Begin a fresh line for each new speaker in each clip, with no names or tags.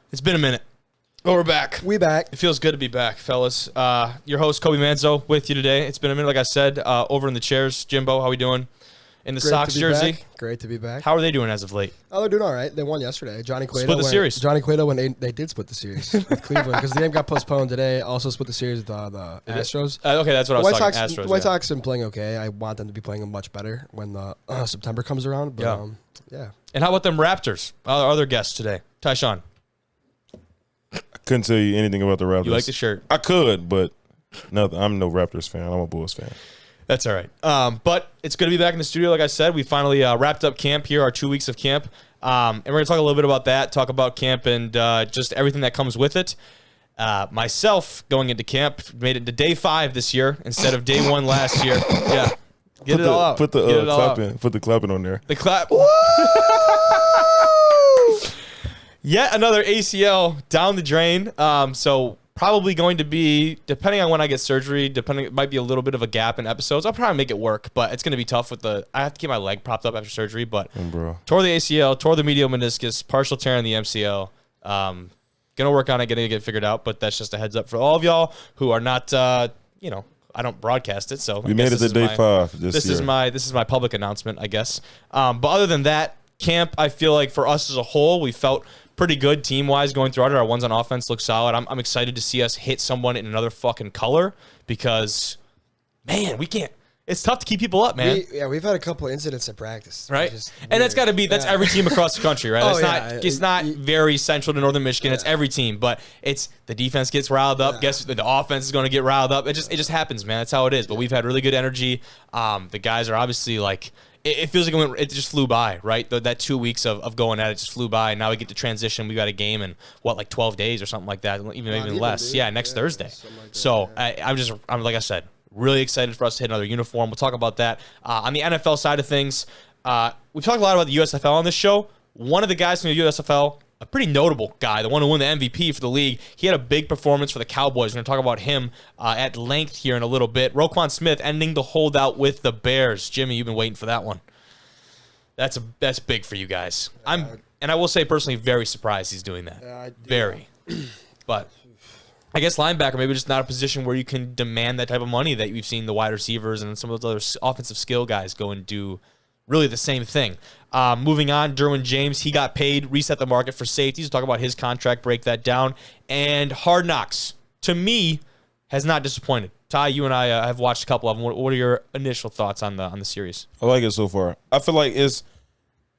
It's been a minute. Oh, we're back.
We back.
It feels good to be back, fellas. Your host, Kobe Manzo, with you today. It's been a minute, like I said, over in the chairs. Jimbo, how we doing? In the Sox jersey.
Great to be back.
How are they doing as of late?
Oh, they're doing all right. They won yesterday. Johnny Cueto
split the series.
Johnny Cueto when they did split the series with Cleveland because the game got postponed today. Also split the series with the Astros.
Okay, that's what I was talking. Astros.
The White Sox have been playing okay. I want them to be playing much better when September comes around. But, yeah.
And how about them Raptors? Our other guests today, Tyshawn.
I couldn't tell you anything about the Raptors.
You like the shirt?
I could, but nothing. I'm no Raptors fan. I'm a Bulls fan.
That's all right. But it's good to be back in the studio. Like I said, we finally wrapped up camp here, our 2 weeks of camp. And we're going to talk a little bit about that, talk about camp and just everything that comes with it. Myself, going into camp, made it to day 5 this year instead of day 1 last year. Yeah. Get it all out.
Put the clapping. Put the clapping on there.
The clap. Yet another ACL down the drain. So probably going to be, depending on when I get surgery, it might be a little bit of a gap in episodes. I'll probably make it work, but it's going to be tough I have to keep my leg propped up after surgery, but tore the ACL, tore the medial meniscus, partial tear in the MCL. Going to work on it, getting it figured out, but that's just a heads up for all of y'all who are not, I don't broadcast it, so
we made it to day 5 this year.
This is my public announcement, I guess. But other than that, camp, I feel like for us as a whole, we felt pretty good team-wise going throughout it. Our ones on offense look solid. I'm excited to see us hit someone in another fucking color because, man, we can't. It's tough to keep people up, man.
We've had a couple of incidents at practice.
Right? And that's got to be, that's every team across the country, right? It's not very central to Northern Michigan. It's every team, but it's the defense gets riled up. Guess the offense is going to get riled up. It just happens, man. That's how it is. But we've had really good energy. The guys are obviously like, it feels like it just flew by, right? That 2 weeks of going at it just flew by. Now we get to transition. We got a game in, 12 days or something like that, even less. Yeah, next Thursday. Like so I'm like I said, really excited for us to hit another uniform. We'll talk about that. On the NFL side of things, we've talked a lot about the USFL on this show. One of the guys from the USFL, a pretty notable guy, the one who won the MVP for the league. He had a big performance for the Cowboys. We're going to talk about him at length here in a little bit. Roquan Smith ending the holdout with the Bears. Jimmy, you've been waiting for that one. That's big for you guys. And I will say personally, very surprised he's doing that. Very. But I guess linebacker, maybe just not a position where you can demand that type of money that we've seen the wide receivers and some of those other offensive skill guys go and do really the same thing. Moving on, Derwin James, he got paid, reset the market for safeties. We'll talk about his contract, break that down. And Hard Knocks, to me, has not disappointed. Ty, you and I have watched a couple of them. What are your initial thoughts on the series?
I like it so far. I feel like it's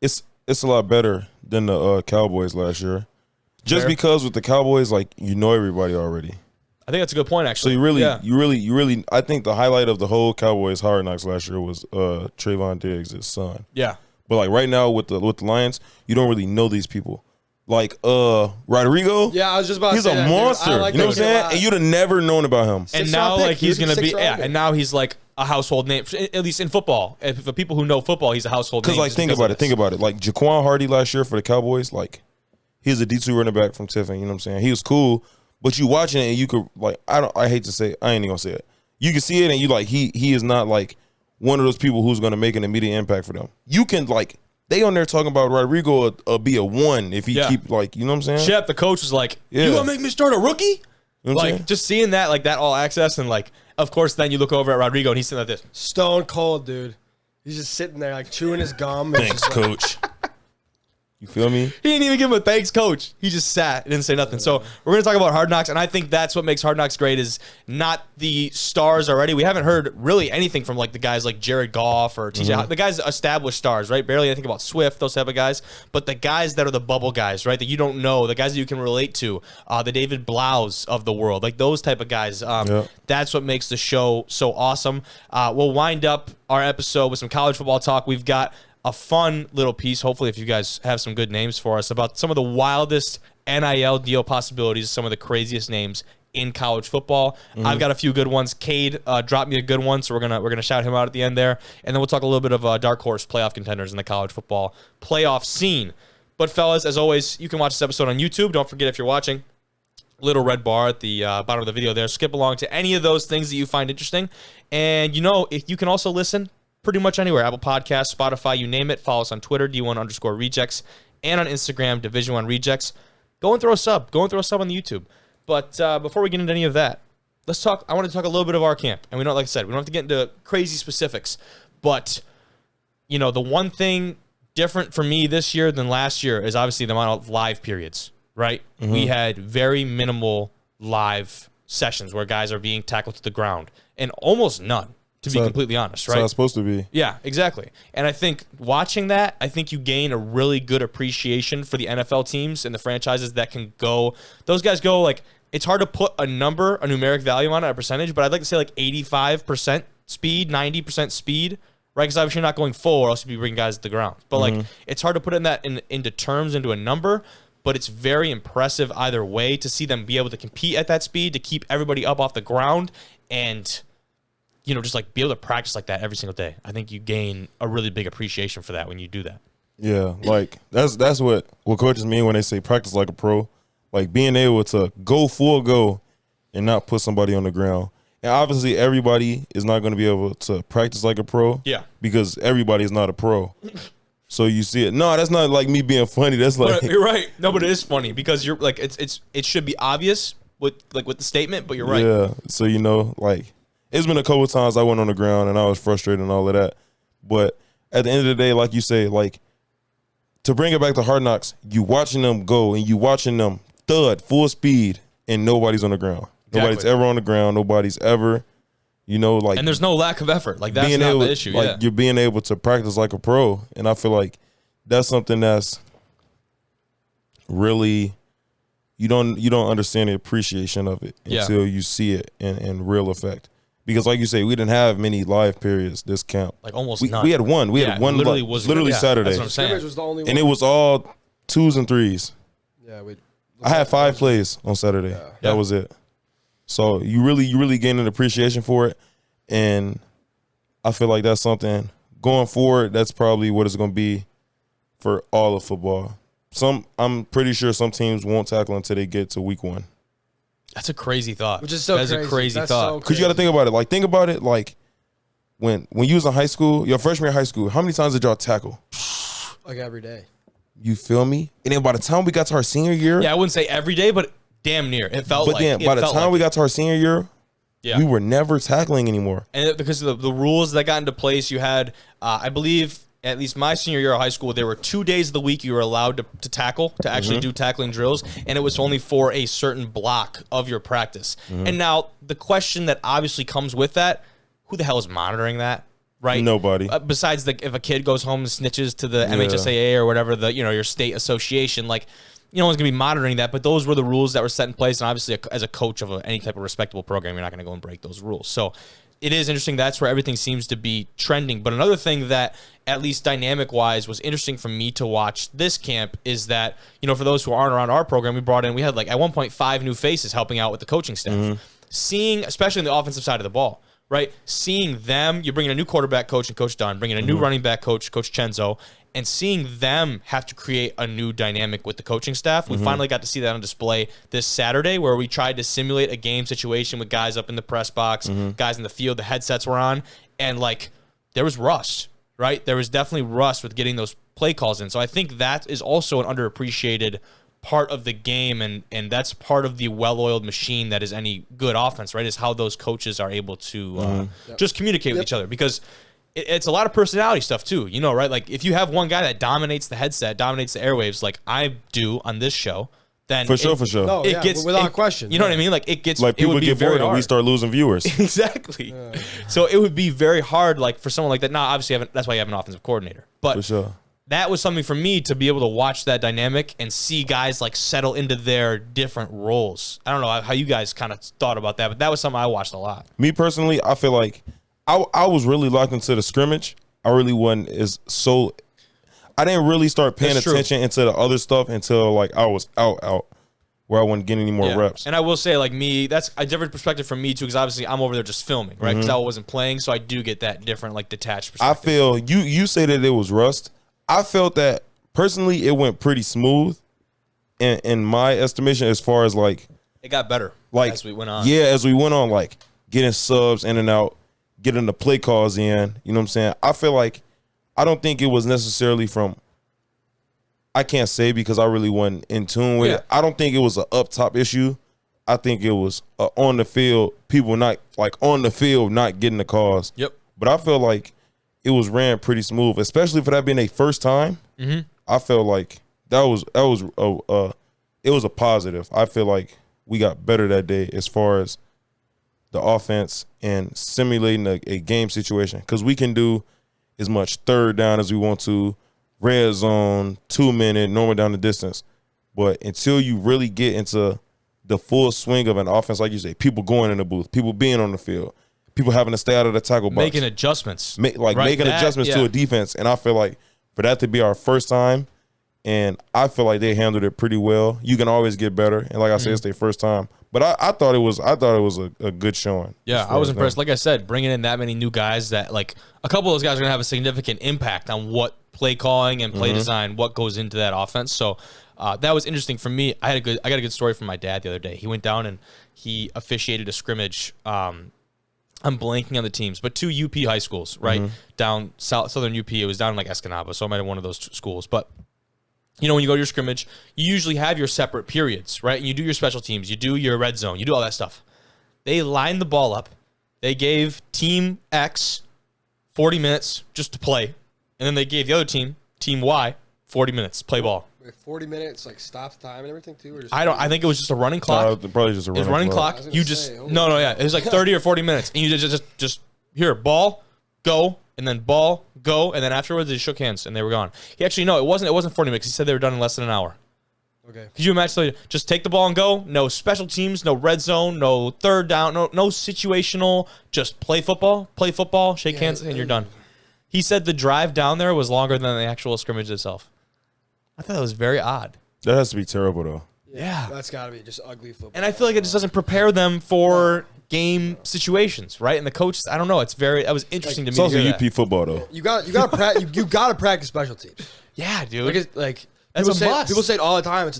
a lot better than the Cowboys last year. Just because with the Cowboys, like, you know everybody already. I
think that's a good point, actually.
So you really, I think the highlight of the whole Cowboys Hard Knocks last year was Trayvon Diggs' son.
Yeah.
But like right now with the Lions, you don't really know these people. Like Rodrigo,
yeah, I was just about to say
he's a monster.
Like
you know what I'm saying? And you'd have never known about him.
And now like he's gonna be, and now he's like a household name, at least in football. And for people who know football, he's a household name.
Because like think about it. Like Jaquan Hardy last year for the Cowboys, like he's a D2 running back from Tiffin. You know what I'm saying? He was cool, but you watching it and you could like I hate to say it, I ain't even gonna say it. You can see it and you like he is not like one of those people who's gonna make an immediate impact for them. You can like. They on there talking about Rodrigo be a 1 if he keep like, you know what I'm saying?
Shep, the coach was like, you gonna make me start a rookie?
You know
like just seeing that, like that all access and like, of course, then you look over at Rodrigo and he's sitting like this.
Stone cold, dude. He's just sitting there like chewing his gum.
Thanks, coach. You feel me?
He didn't even give him a thanks, coach. He just sat and didn't say nothing. So we're going to talk about Hard Knocks, and I think that's what makes Hard Knocks great is not the stars already. We haven't heard really anything from like the guys like Jared Goff or TJ, the guys established stars, right? Barely I think about Swift, those type of guys. But the guys that are the bubble guys, right, that you don't know, the guys that you can relate to, the David Blaus of the world, like those type of guys. That's what makes the show so awesome. We'll wind up our episode with some college football talk. We've got a fun little piece, hopefully if you guys have some good names for us, about some of the wildest NIL deal possibilities, some of the craziest names in college football. I've got a few good ones. Cade dropped me a good one, so we're gonna shout him out at the end there. And then we'll talk a little bit of dark horse playoff contenders in the college football playoff scene. But fellas, as always, you can watch this episode on YouTube. Don't forget if you're watching, little red bar at the bottom of the video there. Skip along to any of those things that you find interesting. And if you can also listen pretty much anywhere. Apple Podcasts, Spotify, you name it. Follow us on Twitter, D1_Rejects, and on Instagram, Division1 Rejects. go and throw a sub. Go and throw a sub on the YouTube. But before we get into any of that, let's talk. I want to talk a little bit of our camp. And we don't, like I said, we don't have to get into crazy specifics. But, you know, the one thing different for me this year than last year is obviously the amount of live periods, right? Mm-hmm. We had very minimal live sessions where guys are being tackled to the ground, and almost none, to be completely honest, right?
That's how it's supposed to be.
Yeah, exactly. And I think watching that, I think you gain a really good appreciation for the NFL teams and the franchises that can go. Those guys go, like, it's hard to put a number, a numeric value on it, a percentage, but I'd like to say like 85% speed, 90% speed, right? Because obviously you're not going full, or else you'd be bringing guys to the ground. But like, it's hard to put into terms, into a number, but it's very impressive either way to see them be able to compete at that speed, to keep everybody up off the ground, and, you know, just like be able to practice like that every single day. I think you gain a really big appreciation for that when you do that.
Yeah, like that's what coaches mean when they say practice like a pro. Like being able to go full go and not put somebody on the ground. And obviously everybody is not going to be able to practice like a pro.
Yeah.
Because everybody is not a pro. So you see it. No, that's not like me being funny. That's like,
you're right. No, but it is funny because you're like, it should be obvious with the statement, but you're right.
Yeah. So, you know, like it's been a couple of times I went on the ground and I was frustrated and all of that. But at the end of the day, like you say, like to bring it back to Hard Knocks, you watching them go and you watching them thud full speed and nobody's on the ground. Exactly. Nobody's ever on the ground. Nobody's ever, you know, like.
And there's no lack of effort. Like that's not the issue.
Like you're being able to practice like a pro. And I feel like that's something that's really, you don't understand the appreciation of it until you see it in real effect. Because like you say, we didn't have many live periods this camp.
Like almost
none.
We
had one. We had one literally Saturday.
That's what I'm saying.
Was the only one.
And it was all 2s and 3s.
Yeah,
I had 5 plays on Saturday.
Yeah.
That was it. So you really gain an appreciation for it. And I feel like that's something going forward, that's probably what it's going to be for all of football. I'm pretty sure some teams won't tackle until they get to week 1.
That's a crazy thought.
Which is so crazy.
That's a crazy
That's
thought.
so
Because you got to think about it. Like, think about it like when you was in high school, your freshman year of high school, how many times did y'all tackle?
Like every day.
You feel me? And then by the time we got to our senior year.
Yeah, I wouldn't say every day, but damn near. It felt like.
But then by the time we got to our senior year, we were never tackling anymore.
And because of the rules that got into place, you had, I believe, at least my senior year of high school, there were 2 days of the week you were allowed to tackle, to actually do tackling drills, and it was only for a certain block of your practice. And now the question that obviously comes with that, who the hell is monitoring that? Right?
Nobody.
Besides if a kid goes home and snitches to the MHSAA or whatever, your state association, like, no one's going to be monitoring that, but those were the rules that were set in place. And obviously, as a coach of any type of respectable program, you're not going to go and break those rules. So it is interesting. That's where everything seems to be trending. But another thing that, at least dynamic-wise, was interesting for me to watch this camp is that, for those who aren't around our program, we had, like, at one point, 5 new faces helping out with the coaching staff. Seeing, especially on the offensive side of the ball, right? Seeing them, you're bringing a new quarterback coach and Coach Dunn, bringing a new running back coach, Coach Chenzo, and seeing them have to create a new dynamic with the coaching staff. We finally got to see that on display this Saturday, where we tried to simulate a game situation with guys up in the press box, guys in the field, the headsets were on, and like there was rust, right? There was definitely rust with getting those play calls in. So I think that is also an underappreciated part of the game, and that's part of the well-oiled machine that is any good offense, right? Is how those coaches are able to just communicate with each other, because it's a lot of personality stuff too, right? Like if you have one guy that dominates the headset, dominates the airwaves, like I do on this show, then
for sure.
No,
it gets
without question.
You know what I mean? Like it gets
like people
it would be
get
very
bored and
hard.
we start losing viewers.
Exactly. So it would be very hard, like for someone like that. Now, obviously, that's why you have an offensive coordinator, but
For sure.
that was something for me to be able to watch that dynamic and see guys like settle into their different roles. I don't know how you guys kind of thought about that, but that was something I watched a lot.
Me personally, I feel like I was really locked into the scrimmage. I really wasn't I didn't really start paying attention into the other stuff until like I was out where I wasn't getting any more reps.
And I will say, like me, that's a different perspective from me too, because obviously I'm over there just filming, right? Because I wasn't playing, so I do get that different, like detached perspective.
I feel you say that it was rust. I felt that personally it went pretty smooth in my estimation, as far as like
it got better as we went on.
Yeah, as we went on, like getting subs in and out, getting the play calls in, you know what I'm saying? I feel like I don't think it was necessarily I can't say because I really wasn't in tune with it. I don't think it was an up top issue. I think it was on the field, people not getting the calls.
Yep.
But I feel like it was ran pretty smooth, especially for that being a first time.
Mm-hmm.
I felt like it was a positive. I feel like we got better that day as far as the offense and simulating a game situation, because we can do as much third down as we want to, red zone, 2-minute, normal down the distance. But until you really get into the full swing of an offense, like you say, people going in the booth, people being on the field, people having to stay out of the tackle box.
Making adjustments.
Making adjustments to a defense. And I feel like for that to be our first time, and I feel like they handled it pretty well. You can always get better. And like I said, it's their first time. But I thought it was a good showing.
Yeah, I was impressed. Like I said, bringing in that many new guys, that like a couple of those guys are going to have a significant impact on what play calling and play design, what goes into that offense. So that was interesting for me. I got a good story from my dad the other day. He went down and he officiated a scrimmage. I'm blanking on the teams, but 2 UP high schools, right? Down southern UP. It was down in like Escanaba, so I might have one of those schools. But you know, when you go to your scrimmage, you usually have your separate periods, right? And you do your special teams, you do your red zone, you do all that stuff. They lined the ball up. They gave Team X 40 minutes just to play, and then they gave the other team, Team Y, 40 minutes play ball.
40 minutes, like stop time and everything too. Or just
I think it was just a running clock.
Probably just a running
clock. You just it was like 30 or 40 minutes, and you just here ball, go. And then ball, go, and then afterwards they shook hands and they were gone. It wasn't 40 minutes. He said they were done in less than an hour.
Okay.
Could you imagine? Just take the ball and go. No special teams, no red zone, no third down, no situational. Just play football, shake hands, and you're done. He said the drive down there was longer than the actual scrimmage itself. I thought that was very odd.
That has to be terrible, though.
Yeah. That's got to be just ugly football.
And I feel like it just doesn't prepare them for game situations, right? And the coaches, I don't know. That was interesting to me.
It's also UP football, though.
You got to practice special teams.
Yeah, dude.
That's a must. People say it all the time.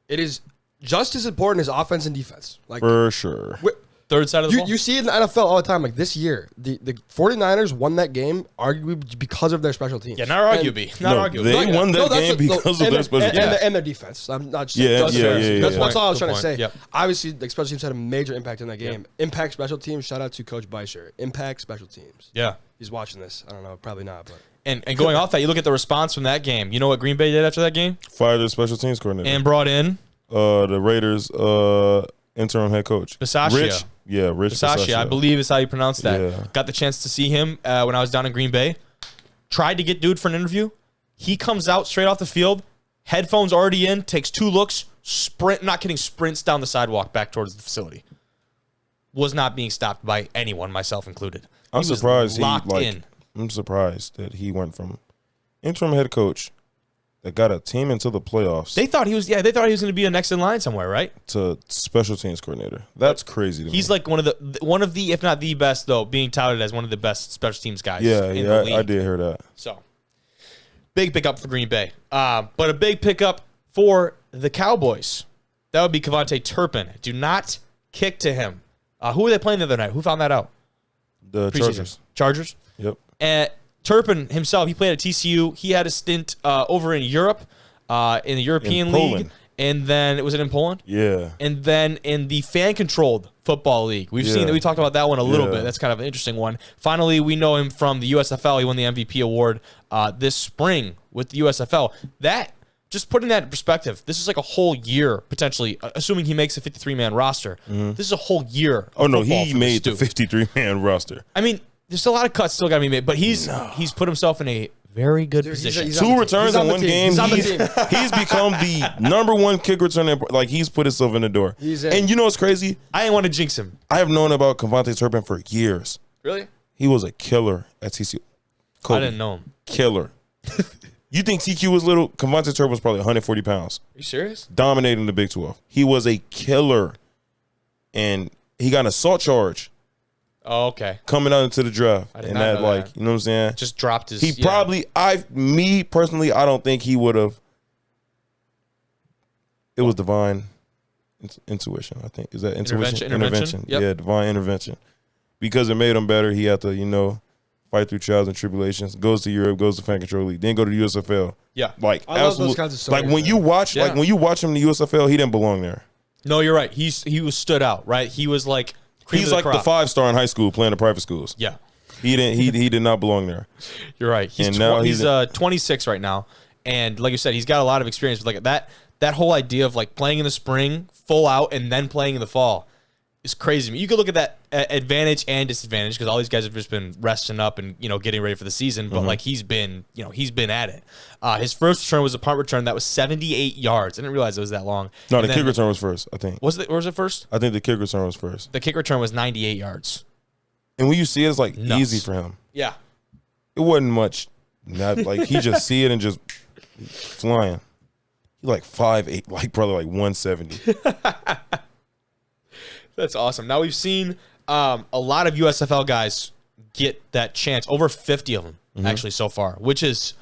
It is just as important as offense and defense. Like
for sure.
Third side of the ball.
You see it in the NFL all the time. Like this year, the 49ers won that game arguably because of their special teams.
Yeah, not arguably.
They won that game because of their special teams.
And their defense. I'm not just That's all I was trying to say.
Yep.
Obviously, the special teams had a major impact in that game. Yep. Impact special teams. Shout out to Coach Beischer. Impact special teams.
Yeah.
He's watching this. I don't know. Probably not. But
And going off that, you look at the response from that game. You know what Green Bay did after that game?
Fired their special teams coordinator.
And brought in?
The Raiders interim head coach.
Bisaccia.
Rich
Bisaccia, I believe is how you pronounce that.
Yeah.
Got the chance to see him when I was down in Green Bay. Tried to get dude for an interview. He comes out straight off the field, headphones already in, takes 2 looks, sprints down the sidewalk back towards the facility. Was not being stopped by anyone, myself included.
I'm surprised
in.
I'm surprised that he went from interim head coach that got a team into the playoffs.
They thought he was going to be a next in line somewhere, right?
To special teams coordinator. That's crazy to me.
He's like one of the, if not the best, though, being touted as one of the best special teams guys.
Yeah,
in the league.
I did hear that.
So, big pickup for Green Bay. But a big pickup for the Cowboys. That would be Kevontae Turpin. Do not kick to him. Who were they playing the other night? Who found that out?
The
Chargers?
Yep.
Turpin himself, he played at TCU. He had a stint over in Europe, in the European League. And then, was it in Poland?
Yeah.
And then in the fan-controlled football league. We've seen that. We talked about that one a little bit. That's kind of an interesting one. Finally, we know him from the USFL. He won the MVP award this spring with the USFL. Just putting that in perspective, this is like a whole year, potentially, assuming he makes a 53-man roster. This is a whole year of football
he
for
made the
this dude.
53-man roster.
I mean, there's still a lot of cuts still got to be made, but he's put himself in a very good position.
He's
2 returns in one game.
He's
become the number 1 kick returner. Like, he's put himself in the door. And you know what's crazy?
I didn't want to jinx him.
I have known about Kevontae Turpin for years.
Really?
He was a killer at TCU.
I didn't know him.
Killer. You think TQ was little? Kevontae Turpin was probably 140 pounds.
Are you serious?
Dominating the Big 12. He was a killer. And he got an assault charge.
Oh, okay.
Coming out into the draft.
I did not know that.
You know what I'm saying?
Just dropped his...
He probably, me personally, I don't think he would have. It was divine intuition, I think. Is that intuition?
Intervention. Yep.
Yeah, divine intervention. Because it made him better, he had to, fight through trials and tribulations, goes to Europe, goes to Fan Control League, then go to the USFL.
Yeah.
Like,
I love those kinds of stories.
Like, when you watch him in the USFL, he didn't belong there.
No, you're right. He was stood out, right? He was like
He's like the 5-star in high school playing the private schools.
Yeah.
He did not belong there.
You're right. He's 26 right now, and like you said, he's got a lot of experience with like that whole idea of like playing in the spring, full out, and then playing in the fall is crazy. I mean, you could look at that advantage and disadvantage because all these guys have just been resting up and getting ready for the season. But like he's been at it. His first return was a punt return that was 78 yards. I didn't realize it was that long.
No, the kick return was first. I think.
Was it first?
I think the kick return was first.
The kick return was 98 yards.
And when you see it, it's like
Nuts.
easy for him.
Yeah.
It wasn't much. Not like he just see it and just flying. He like 5'8", like probably like 170.
That's awesome. Now we've seen a lot of USFL guys get that chance. Over 50 of them actually so far, which is,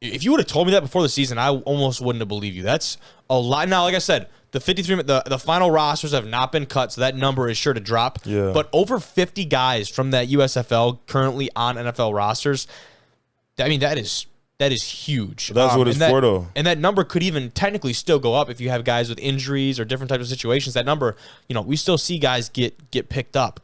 if you would have told me that before the season, I almost wouldn't have believed you. That's a lot. Now, like I said, the 53, the final rosters have not been cut, so that number is sure to drop.
Yeah.
But over 50 guys from that USFL currently on NFL rosters. I mean, that is huge.
That's what it's for, though.
And that number could even technically still go up if you have guys with injuries or different types of situations. That number, we still see guys get picked up.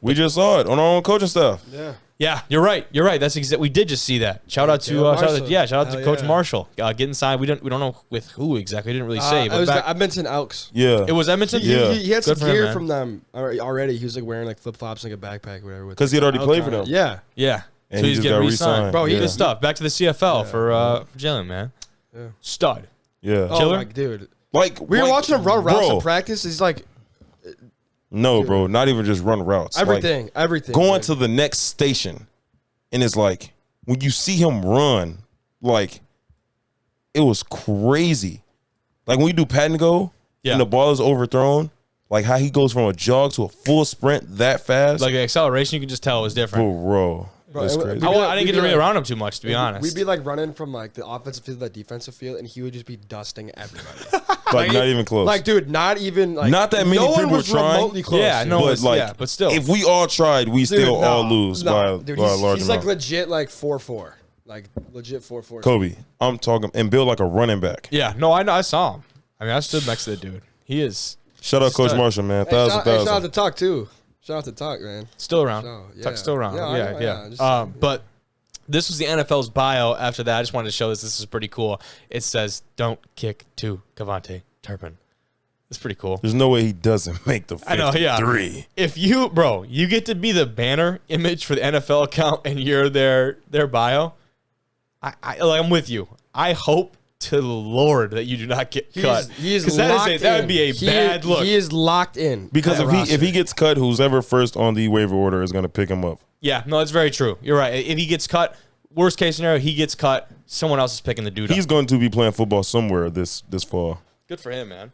We just saw it on our own coaching staff.
Yeah.
Yeah, you're right. You're right. That's we did just see that. Shout out to Coach Marshall getting signed. We don't know with who exactly. He didn't really say. But
it was the Edmonton Elks.
Yeah,
it was Edmonton.
He had some gear
from
them already. He was like wearing like flip flops and like a backpack, or whatever.
Because he had already played for them.
Yeah.
And
so he's getting re-signed.
Bro, he
good stuff. Back to the CFL for Jalen, man.
Yeah.
Stud.
Yeah.
Killer?
Like, dude.
Like
we were watching him run routes in practice. He's like,
no, bro, not even just run routes.
Everything.
Going to the next station. And it's like, when you see him run, like, it was crazy. Like, when you do pat and go, and the ball is overthrown, like how he goes from a jog to a full sprint that fast.
Like, the acceleration, you can just tell it was different.
Bro, that's crazy.
I didn't get to be around him too much, to be honest.
We'd be, like, running from, like, the offensive field to the defensive field, and he would just be dusting everybody.
Like, not even close.
Like, dude, not even, like...
Not that many people were trying.
Remotely close.
Yeah, no, but still.
If we all tried, we still all lose by a large amount.
He's like legit, like, 4'4". Like, legit 4'4".
Kobe, I'm talking, and build like a running back.
Yeah, no, I saw him. I mean, I stood next to the dude. He is...
Shout out Coach Marshall, man. Thousand.
Shout out to Talk, too. Shout out to Talk, man.
Still around. Tuck's still around. Yeah. But this was the NFL's bio after that. I just wanted to show this. This is pretty cool. It says, "Don't kick to Cavante Turpin." It's pretty cool.
There's no way he doesn't make the 53.
I know, yeah. If you get to be the banner image for the NFL account and you're their bio, I'm with you. I hope to the Lord that you do not get cut.
Because that
would be a bad look.
He is locked in.
Because if he gets cut, who's ever first on the waiver order is going to pick him up.
Yeah, no, that's very true. You're right. If he gets cut, worst case scenario, he gets cut. Someone else is picking the dude up.
He's going to be playing football somewhere this fall.
Good for him, man.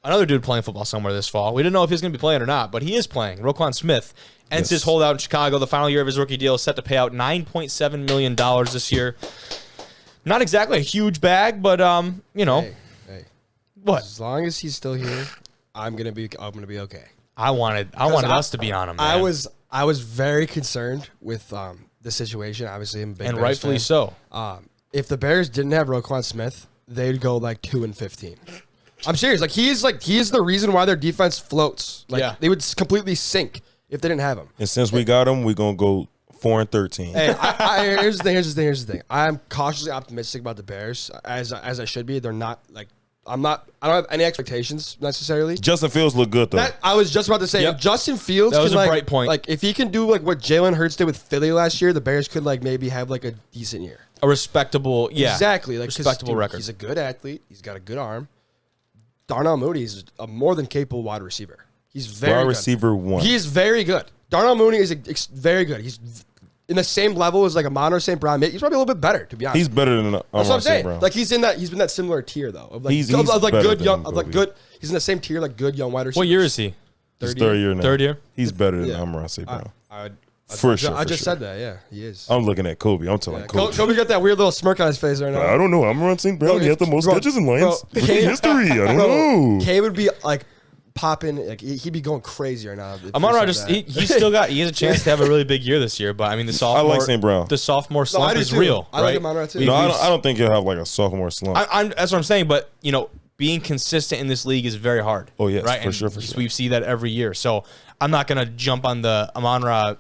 Another dude playing football somewhere this fall. We didn't know if he was going to be playing or not, but he is playing. Roquan Smith ends his holdout in Chicago. The final year of his rookie deal is set to pay out $9.7 million this year. Not exactly a huge bag, but
Hey.
What?
As long as he's still here, I'm gonna be okay.
I wanted us to be on him, man.
I was very concerned with the situation. Obviously, I'm a big
and
Bears
rightfully
fan.
so.
If the Bears didn't have Roquan Smith, they'd go like 2-15. I'm serious. He is the reason why their defense floats. They would completely sink if they didn't have him.
And since we got him, we're gonna go 4-13.
Hey, here's the thing. I'm cautiously optimistic about the Bears, as I should be. They're not like I don't have any expectations necessarily.
Justin Fields look good though.
I was just about to say, if Justin Fields
that was
can,
a bright point.
Like if he can do like what Jalen Hurts did with Philly last year, the Bears could like maybe have like a decent year.
A respectable,
exactly, like
respectable record.
He's a good athlete. He's got a good arm. Darnell Mooney is a more than capable wide receiver. He's very
wide
good.
receiver one.
He is very good. Darnell Mooney is very good. He's in the same level as like Amon or St. Brown. He's probably a little bit better, to be honest.
He's better than
That's what I'm saying.
Brown.
Like he's been that similar tier though. Of like,
He's
of like
better
good
than
young,
him,
of like
Kobe.
good. He's in the same tier, like good young wide receivers.
What year is he?
His third year now.
Third year?
He's better than
Yeah.
Amon St. Brown.
I
Sure.
said that. Yeah, he is.
I'm looking at Kobe. I'm telling Kobe.
Kobe got that weird little smirk on his face right now.
I don't know. Amon St. Brown. He has the most catches in Lions in history. I don't know.
K would be like popping. Like he'd be going crazy right now.
Amon-Ra he has a chance to have a really big year this year. But I mean, the sophomore.
I like St. Brown.
The sophomore slump is real.
I like Amon-Ra too.
No, I don't think he'll have like a sophomore slump.
That's what I'm saying. But being consistent in this league is very hard.
Oh yes,
right?
for sure.
We see that every year. So I'm not gonna jump on the Amon-Ra,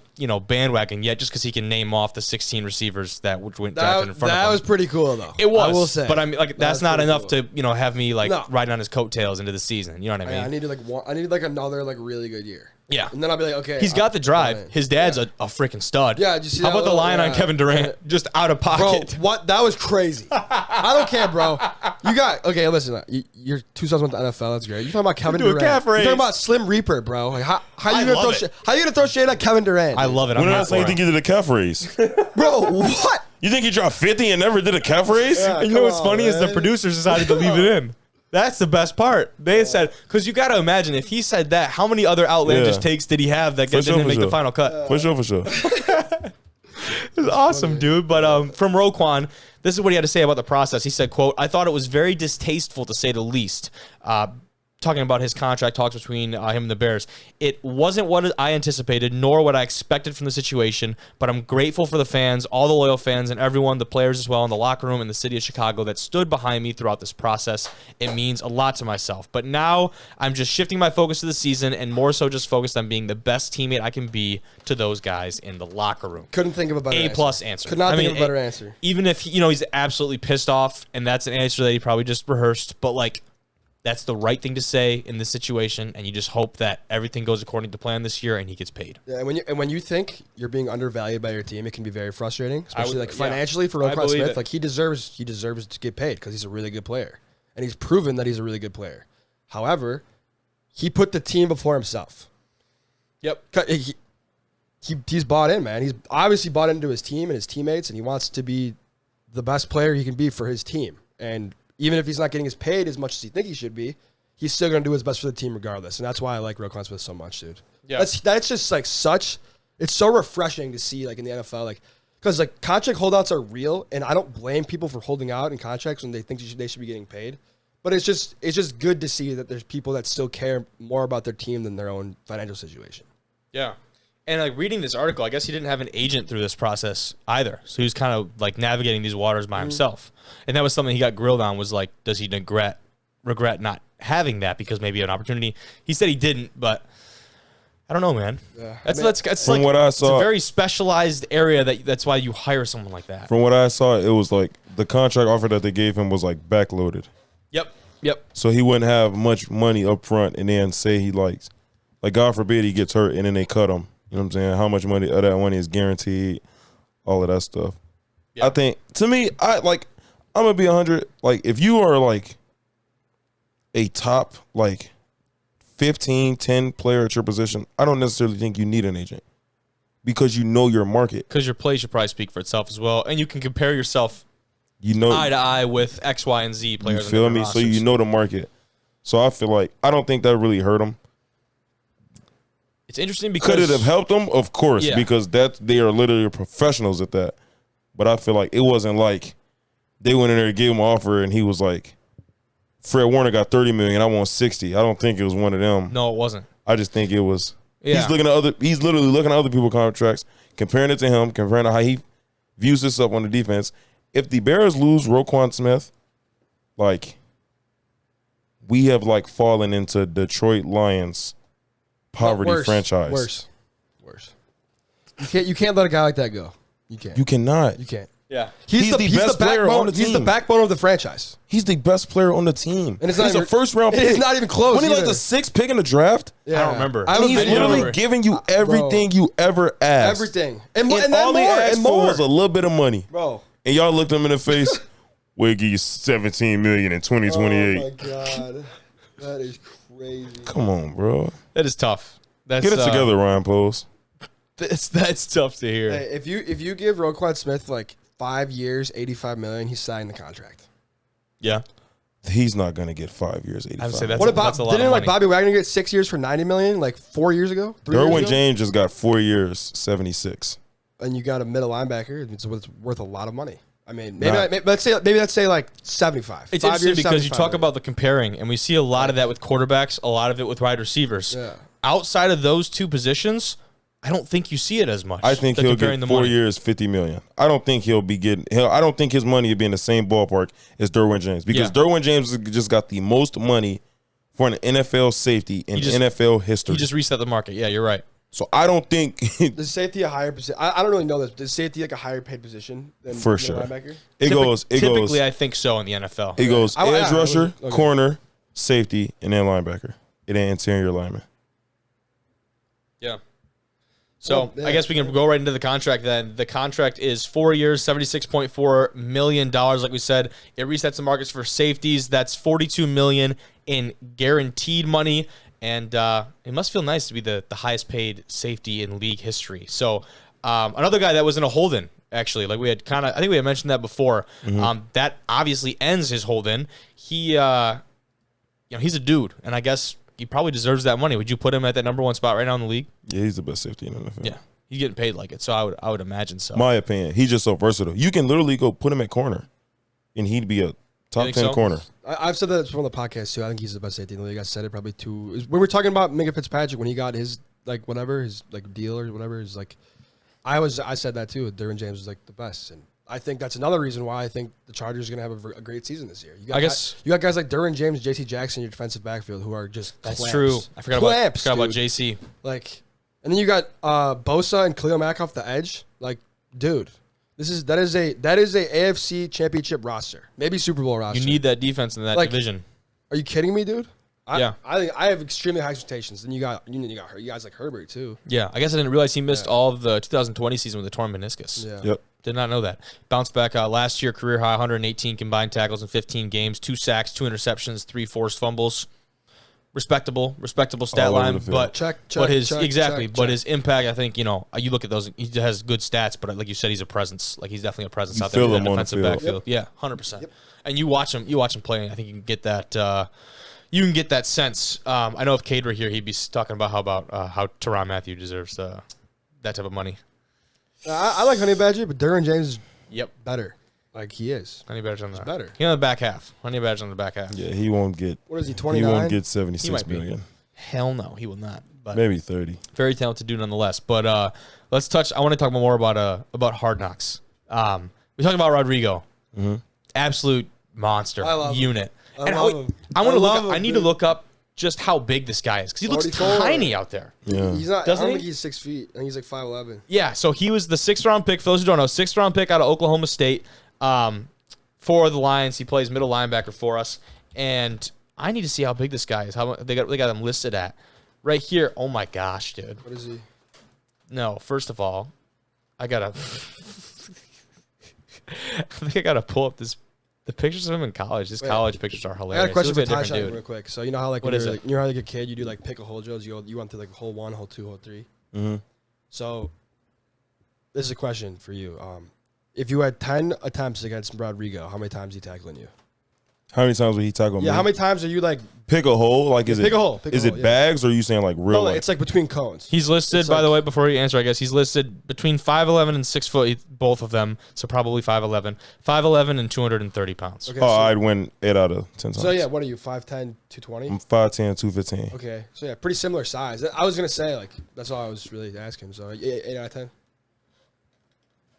bandwagon yet, just because he can name off the 16 receivers that went drafted in front of him.
That was pretty cool though.
It was.
I will say,
but I mean, that's not enough
cool.
to have me riding on his coattails into the season. You know what I mean?
I need another really good year.
Yeah,
and then I'll be like, okay.
He's got the drive. His dad's a freaking stud.
Yeah, did you see
how about the line on Kevin Durant just out of pocket?
Bro, what? That was crazy. I don't care, bro. You got listen. You're 2 seasons with the NFL. That's great. You're talking about Kevin Durant. You're talking about Slim Reaper, bro. Like, how you gonna throw shit? How you gonna throw shade at Kevin Durant?
I love it.
When did I think you did a calf raise?
Bro, what?
You think you dropped 50 and never did a calf raise?
Yeah, and you know what's funny is the producers decided to leave it in. That's the best part. They said, because you got to imagine, if he said that, how many other outlandish takes did he have that didn't make the final cut?
For sure.
It was awesome, dude. But from Roquan, this is what he had to say about the process. He said, quote, "I thought it was very distasteful, to say the least." Talking about his contract talks between him and the Bears. "It wasn't what I anticipated, nor what I expected from the situation, but I'm grateful for the fans, all the loyal fans, and everyone, the players as well, in the locker room in the city of Chicago that stood behind me throughout this process. It means a lot to myself. But now I'm just shifting my focus to the season and more so just focused on being the best teammate I can be to those guys in the locker room."
Couldn't think of a better
A+ answer.
Could not think of a better answer.
Even if he's absolutely pissed off, and that's an answer that he probably just rehearsed, but that's the right thing to say in this situation, and you just hope that everything goes according to plan this year and he gets paid.
Yeah, and when you think you're being undervalued by your team, it can be very frustrating, especially financially for Roquan Smith. Like he deserves to get paid because he's a really good player, and he's proven that he's a really good player. However, he put the team before himself.
Yep.
He's bought in, man. He's obviously bought into his team and his teammates, and he wants to be the best player he can be for his team. And even if he's not getting his paid as much as he think he should be, he's still going to do his best for the team regardless. And that's why I like Roquan Smith so much, dude. Yeah. That's just it's so refreshing to see in the NFL, because contract holdouts are real, and I don't blame people for holding out in contracts when they think they should be getting paid. But it's just good to see that there's people that still care more about their team than their own financial situation.
Yeah. And reading this article, I guess he didn't have an agent through this process either. So he was kind of navigating these waters by himself. And that was something he got grilled on, was does he regret not having that because maybe an opportunity? He said he didn't, but I don't know, man. Yeah. That's
from what I saw,
it's a very specialized area that's why you hire someone like that.
From what I saw, it was the contract offer that they gave him was backloaded.
Yep.
So he wouldn't have much money up front, and then say he God forbid he gets hurt and then they cut him. You know what I'm saying? How much money of that money is guaranteed? All of that stuff. Yep. I think, to me, I'm gonna be 100. If you are a top 15, 10 player at your position, I don't necessarily think you need an agent because you know your market.
Because your play should probably speak for itself as well, and you can compare yourself, eye to eye with X, Y, and Z players.
You feel me? So you know the market. So I feel I don't think that really hurt him.
It's interesting because
could it have helped them? Of course, because they are literally professionals at that. But I feel it wasn't they went in there and gave him an offer and he was Fred Warner got $30 million, I want 60. I don't think it was one of them.
No, it wasn't.
I just think it was. Yeah. He's literally looking at other people's contracts, comparing it to him, comparing to how he views himself on the defense. If the Bears lose Roquan Smith, we have fallen into Detroit Lions poverty franchise.
Worse. You can't let a guy like that go. You can't.
You cannot.
You can't.
Yeah.
He's the best player on the team.
He's the backbone of the franchise.
He's the best player on the team.
And
he's a first round pick.
It's not even close.
When he the 6th pick in the draft?
Yeah. I don't remember.
He's literally giving you everything you ever asked.
Everything.
And all he asked for was a little bit of money.
Bro.
And y'all looked him in the face. We'll give you $17 million in 2028.
Oh my God. That is crazy.
Come on, bro.
That is tough.
Get it together, Ryan Poles.
That's tough to hear.
Hey, if you give Roquan Smith 5 years, $85 million, he's signing the contract.
Yeah.
He's not gonna get 5 years, 85.
I would say that's
what about
that's a lot
didn't
of money.
Bobby Wagner get 6 years for $90 million 4 years ago? 3 years
Derwin
ago?
James just got 4 years, 76.
And you got a middle linebacker. It's worth a lot of money. I mean, let's say like 75.
It's
5
interesting
years,
because you
75
talk
million.
about the comparing, and we see a lot of that with quarterbacks, a lot of it with wide receivers.
Yeah.
Outside of those two positions, I don't think you see it as much.
I think he'll get 4 years, $50 million. I don't think he'll be getting. I don't think his money will be in the same ballpark as Derwin James because Derwin James just got the most money for an NFL safety in NFL history.
He just reset the market. Yeah, you're right.
So I don't think
is safety a higher position? I don't really know this. Is safety like a higher paid position than
for sure.
linebacker?
Typically, I think so in the NFL.
It goes edge rusher, corner, safety, and then linebacker. It ain't interior lineman.
Yeah. So I guess we can go right into the contract then. The contract is 4 years, $76.4 million. Like we said, it resets the markets for safeties. That's $42 million in guaranteed money. And it must feel nice to be the highest paid safety in league history. So another guy that was in a hold-in, actually, like we had I think we had mentioned that before. That obviously ends his hold-in. He, he's a dude, and I guess he probably deserves that money. Would you put him at that number one spot right now in the league?
Yeah, he's the best safety in the NFL.
Yeah, he's getting paid like it, so I would imagine so.
My opinion, he's just so versatile. You can literally go put him at corner, and he'd be a top 10 corner.
I've said that from the podcast too. I think he's the best safety in the league. I said it probably too. When we're talking about Minka Fitzpatrick when he got his his deal or whatever, is like I said that too. Derwin James was like the best, and I think that's another reason why I think the Chargers are going to have a great season this year. You got guys like Derwin James, J.C. Jackson in your defensive backfield who are just
that's
clamps.
true. I forgot about J.C.
Like, and then you got Bosa and Khalil Mack off the edge. Like, dude. That is a AFC Championship roster, maybe Super Bowl roster.
You need that defense in that division.
Are you kidding me, dude?
Yeah,
I think I have extremely high expectations. Then you got you guys like Herbert too.
Yeah, I guess I didn't realize he missed all of the 2020 season with a torn meniscus.
Yeah.
Yep.
Did not know that. Bounced back last year, career high 118 combined tackles in 15 games, 2 sacks, 2 interceptions, 3 forced fumbles. Respectable stat line, but his impact, I think, you look at those, he has good stats, but like you said, he's a presence. Like he's definitely a presence out there in the defensive backfield. Yep. Yeah, 100%. Yep. And you watch him play, I think you can get that sense. I know if Cade were here, he'd be talking about how Tyrann Mathieu deserves that type of money.
I like Honey Badger, but Derwin James is better. Like he is.
Honey Badger's on the
better.
He on the back half. Honey Badger's on the back half.
Yeah, he won't get.
What is he? 29.
He won't get 76 million.
Hell no, he will not. But
maybe 30.
Very talented dude nonetheless. But let's touch. I want to talk more about Hard Knocks. We talked about Rodrigo, absolute monster unit. I need to look up just how big this guy is because he looks tiny out there.
Yeah. He's not. I don't think he's 6 feet. I think he's like 5'11".
Yeah. So he was the 6th round pick. For those who don't know, 6th round pick out of Oklahoma State. For the Lions, he plays middle linebacker for us, and I need to see how big this guy is. How they got him listed at right here. Oh my gosh, dude!
What is he?
No, first of all, I gotta pull up the pictures of him in college. His college pictures are hilarious.
I got a question for Tasha real quick. So you know how like when you're like a kid, you do like pick a hole drills. You went through like hole 1, hole 2, hole 3.
Mm-hmm.
So this is a question for you. If you had 10 attempts against Rodrigo, how many times is he tackling you?
How many times would he tackle me?
Yeah, how many times are you like
pick a hole? Like is
pick a hole?
Is it bags or are you saying like real?
No, it's like between cones.
He's listed, by the way, before you answer, I guess he's listed between 5'11" and 6 foot, both of them. So probably 5'11", 5'11" and 230 pounds.
Okay,
I'd win 8 out of 10 times.
So yeah, what are you? 5'10", 220?
I'm 5'10", 215.
Okay, so yeah, pretty similar size. I was gonna say like that's all I was really asking. So 8 out of 10.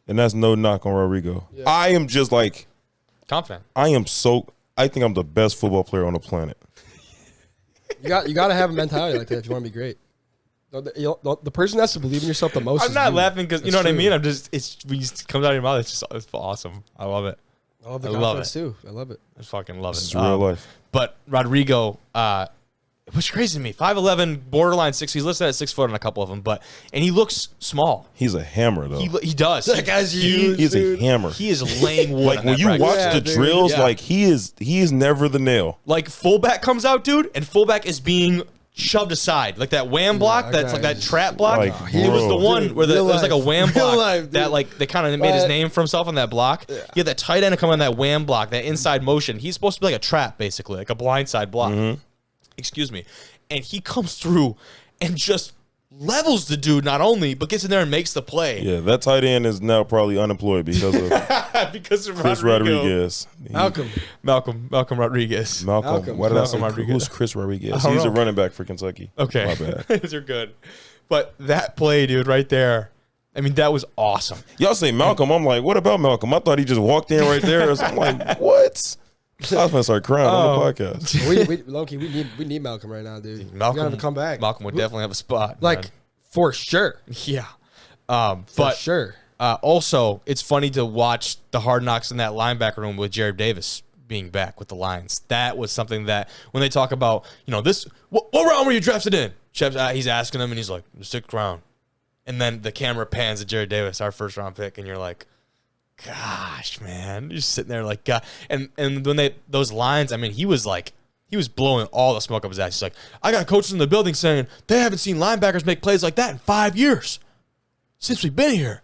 And that's no knock on Rodrigo. Yeah. I am just like
confident.
I think I'm the best football player on the planet.
You got to have a mentality like that if you want to be great. The person that has to believe in yourself the most.
I'm not laughing because you know what I mean. I'm just when it comes out of your mouth, it's awesome. I love it.
I love the confidence too. I love it.
I fucking love it.
It's real life.
But Rodrigo, which is crazy to me. 5'11", borderline 6. He's listed at 6 foot on a couple of them, and he looks small.
He's a hammer though.
He does.
That guy's huge.
He's a hammer.
He is laying wood.
Like when you watch the drills, like he is never the nail.
Like fullback comes out, dude, and fullback is being shoved aside, like that wham block. That's like that trap block.
Like,
it was the one where there was like a wham block
life,
that like they kind of made his name for himself on that block. Yeah, that tight end coming on that wham block, that inside motion. He's supposed to be like a trap, basically, like a blindside block. Excuse me. And he comes through and just levels the dude not only, but gets in there and makes the play.
Yeah, that tight end is now probably unemployed because of
because of
Chris Rodriguez.
Malcolm
Why
Rodriguez.
did I say
Rodriguez.
who's Chris Rodriguez?
I don't
He's a
know.
running back for Kentucky.
Okay.
My bad.
Those are good. But that play, dude, right there, I mean, that was awesome.
Y'all say Malcolm. I'm like, what about Malcolm? I thought he just walked in right there. I'm like, what? I was gonna start crying on the podcast.
we Loki, we need Malcolm right now, dude.
Malcolm
We gotta come back.
Malcolm would definitely have a spot.
Like
man.
for sure.
Yeah.
For
But
sure.
Also, it's funny to watch the Hard Knocks in that linebacker room with Jared Davis being back with the Lions. That was something that when they talk about, this, what round were you drafted in? Shep's, he's asking him, and he's like, the 6th round. And then the camera pans to Jared Davis, our 1st round pick, and you're like, gosh, man, you're sitting there like, God. And when those lines, I mean, he was blowing all the smoke up his ass. He's like, I got coaches in the building saying they haven't seen linebackers make plays like that in 5 years since we've been here.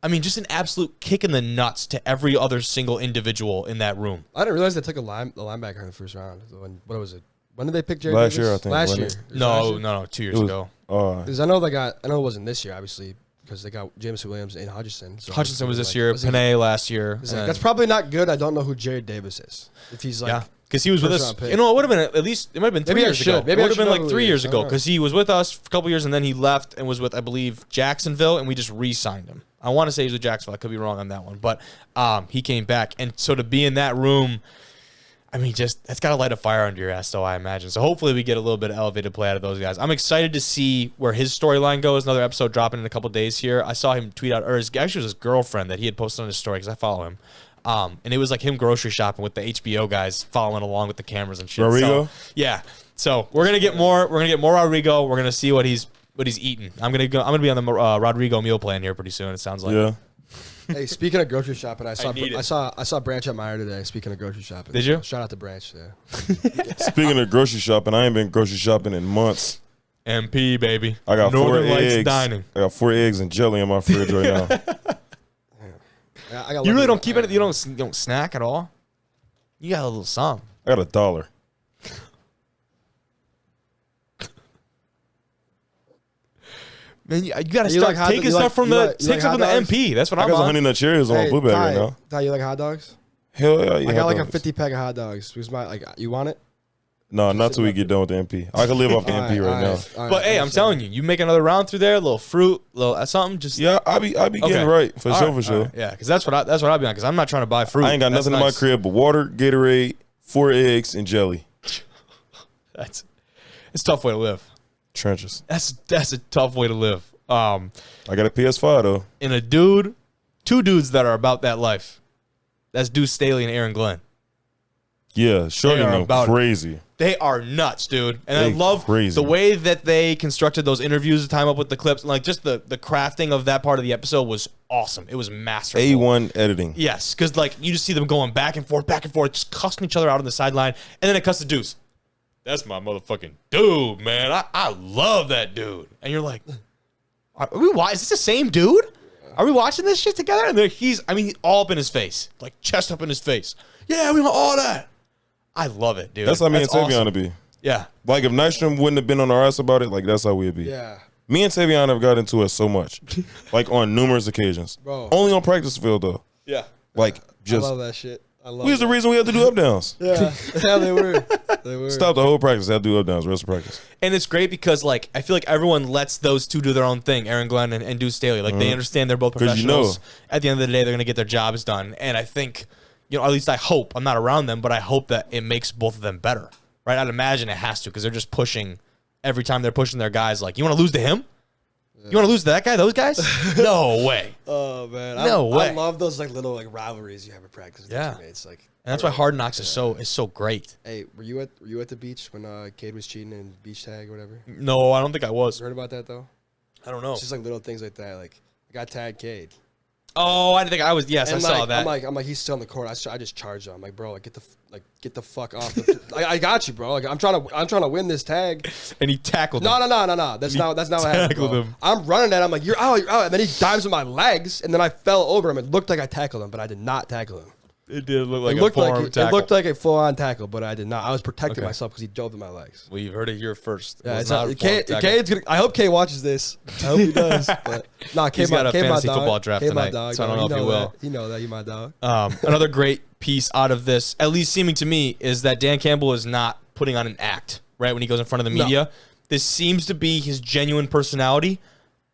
I mean, just an absolute kick in the nuts to every other single individual in that room.
I didn't realize they took a linebacker in the 1st round. What was it? When did they pick Jared
Last
Davis?
year, I think,
Last
wasn't
year.
it?
It was last year?
No, 2 years ago.
Because I know it wasn't this year, obviously, because they got Jameson Williams and Hutchinson. So
Hutchinson was this
like,
year, Panay last year.
That's probably not good. I don't know who Jared Davis is. If he's like,
yeah, because he was with us.
first-round pick.
It would have been at least, it might have been 3
Maybe I
years ago.
should. Maybe
it
I
would have
should
been
know
like
who
3
he
years
is. I
ago
don't know.
because he was with us for a couple years and then he left and was with, I believe, Jacksonville, and we just re-signed him. I want to say he was with Jacksonville. I could be wrong on that one. But he came back. And so to be in that room, I mean, that's got to light a fire under your ass, though, I imagine. So hopefully we get a little bit of elevated play out of those guys. I'm excited to see where his storyline goes. Another episode dropping in a couple days here. I saw him tweet out, or actually it was his girlfriend that he had posted on his story because I follow him. And it was like him grocery shopping with the HBO guys following along with the cameras and shit.
Rodrigo?
So, yeah. So we're gonna get more. We're gonna get more Rodrigo. We're gonna see what he's eating. I'm gonna be on the Rodrigo meal plan here pretty soon. It sounds like.
Yeah.
Hey, speaking of grocery shopping, I
need it.
saw Branch at Meyer today. Speaking of grocery shopping,
Did you?
Shout out to Branch. Yeah.
Speaking of grocery shopping, I ain't been grocery shopping in months.
MP baby.
I got
Northern
4
Lights
eggs.
Dining.
I got 4 eggs and jelly in my fridge right now.
I got
You really don't keep it. You don't snack at all. You got a little something.
I got $1.
Man, you gotta
You
start
like hot-
taking
you
stuff
like-
from
you
the
like- you like
stuff from the
hot dogs?
MP. That's what
I
I'm
got some
on.
Honey Nut Cheerios on my blue bag right now.
Ty, you like hot dogs?
Hell yeah, yeah.
I got like a 50 pack of hot dogs. Because you want it?
No, not till we get done with the MP. I can live off the MP right now.
All
But hey, I'm telling you, you make another round through there, a little fruit, little something. Just
Yeah, I be getting
Okay.
right for
All
sure,
right,
for sure.
all right. Yeah, because that's what I'll be on. Because I'm not trying to buy fruit.
I ain't got
That's
nothing in my
nice.
crib but water, Gatorade, 4 eggs, and jelly.
It's a tough way to live.
Trenches.
That's a tough way to live.
I got a PS5 though.
And two dudes that are about that life. That's Deuce Staley and Aaron Glenn.
Yeah, Shorty
They are
them
about it.
crazy.
They are nuts, dude. And I
They
love
crazy.
the way that they constructed those interviews to time up with the clips. Like just the crafting of that part of the episode was awesome. It was masterful.
A1 editing.
Yes, because like you just see them going back and forth, just cussing each other out on the sideline, and then it cuts to Deuce. That's my motherfucking dude, man. I love that dude. And you're like, are we? Is this the same dude? Are we watching this shit together? And he's all up in his face, like chest up in his face. Yeah, we want all that. I love it, dude.
That's how me and Tavion
awesome.
would be.
Yeah.
Like if Nystrom wouldn't have been on our ass about it, like that's how we'd be.
Yeah.
Me and Tavion have got into it so much, like on numerous occasions.
Bro.
Only on practice field though.
Yeah.
Like
I
just
love that shit. I love
we was the
that.
reason we had to do up downs.
Yeah. Yeah, they were. They were.
Stop the whole practice. Had to do up downs. Rest of practice.
And it's great because like I feel like everyone lets those two do their own thing, Aaron Glenn and Deuce Staley. Like they understand they're both
'Cause you
professionals.
know.
At the end of the day, they're gonna get their jobs done. And I think, at least I hope, I'm not around them, but I hope that it makes both of them better. Right? I'd imagine it has to because they're just pushing every time they're pushing their guys. Like, you want to lose to him? You want to lose to that guy? Those guys? No way.
Oh man.
No way.
I love those like little like rivalries you have at practice with
Yeah.
your teammates. Like,
And that's why Hard Knocks is so great.
hey, were you at the beach when Cade was cheating in beach tag or whatever?
No, I don't think I was.
You heard about that though?
I don't know.
It's just like little things like that. Like I got tagged Cade.
Oh, I didn't think I was. Yes,
And
I saw that.
I'm like, he's still on the court. I just charged him. I'm like, bro, like, get the fuck off. I got you, bro. Like, I'm trying to win this tag.
And he tackled
No,
him.
no. That's not what happened.
tackled
Bro.
him.
I'm running at him. I'm like, you're out. And then he dives with my legs, and then I fell over him. It looked like I tackled him, but I did not tackle him.
It did look like
It looked like a full-on tackle, but I did not. I was protecting myself because he dove to my legs.
Well, you've heard it here first.
Yeah, it's not. Cade's gonna, I hope Cade watches this. I hope he does. But nah,
He's got a fantasy
my
football draft
Cade
tonight,
dog,
so I don't know if he will.
You know that. You my dog.
Another great piece out of this, at least seeming to me, is that Dan Campbell is not putting on an act, right, when he goes in front of the media. No. This seems to be his genuine personality.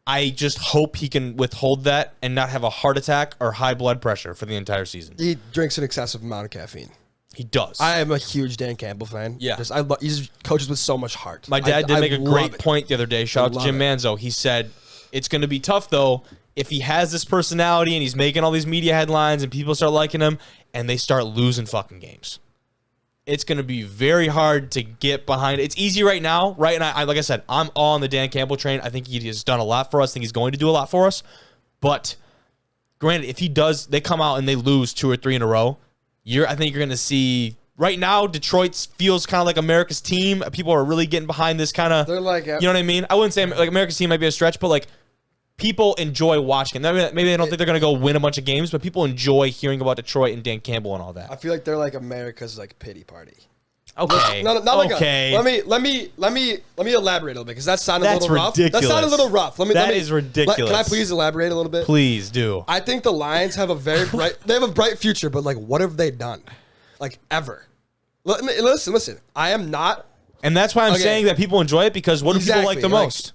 I just hope he can withhold that and not have a heart attack or high blood pressure for the entire season.
He drinks an excessive amount of caffeine.
He does.
I am a huge Dan Campbell fan.
Yeah.
He coaches with so much heart.
My dad did make a great point the other day. Shout out to Jim Manzo. He said, it's going to be tough, though, if he has this personality and he's making all these media headlines and people start liking him and they start losing fucking games. It's going to be very hard to get behind. It's easy right now, right? And I like I said, I'm all on the Dan Campbell train. I think he has done a lot for us. I think he's going to do a lot for us. But granted, if he does, they come out and they lose 2 or 3 in a row, I think you're going to see right now Detroit feels kind of like America's team. People are really getting behind this kind of.
They're like,
you know what I mean? I wouldn't say like America's team might be a stretch, but like people enjoy watching them. Maybe they don't think they're going to go win a bunch of games, but people enjoy hearing about Detroit and Dan Campbell and all that.
I feel like they're like America's like pity party.
Okay.
Not
okay.
Let me elaborate a little bit because that sounded a little rough.
Ridiculous.
That sounded a little rough.
That is ridiculous.
Can I please elaborate a little bit?
Please do.
I think the Lions have a very bright. They have a bright future, but like, what have they done? Like ever? Listen. I am not.
And that's why I'm saying that people enjoy it because what do people like the most?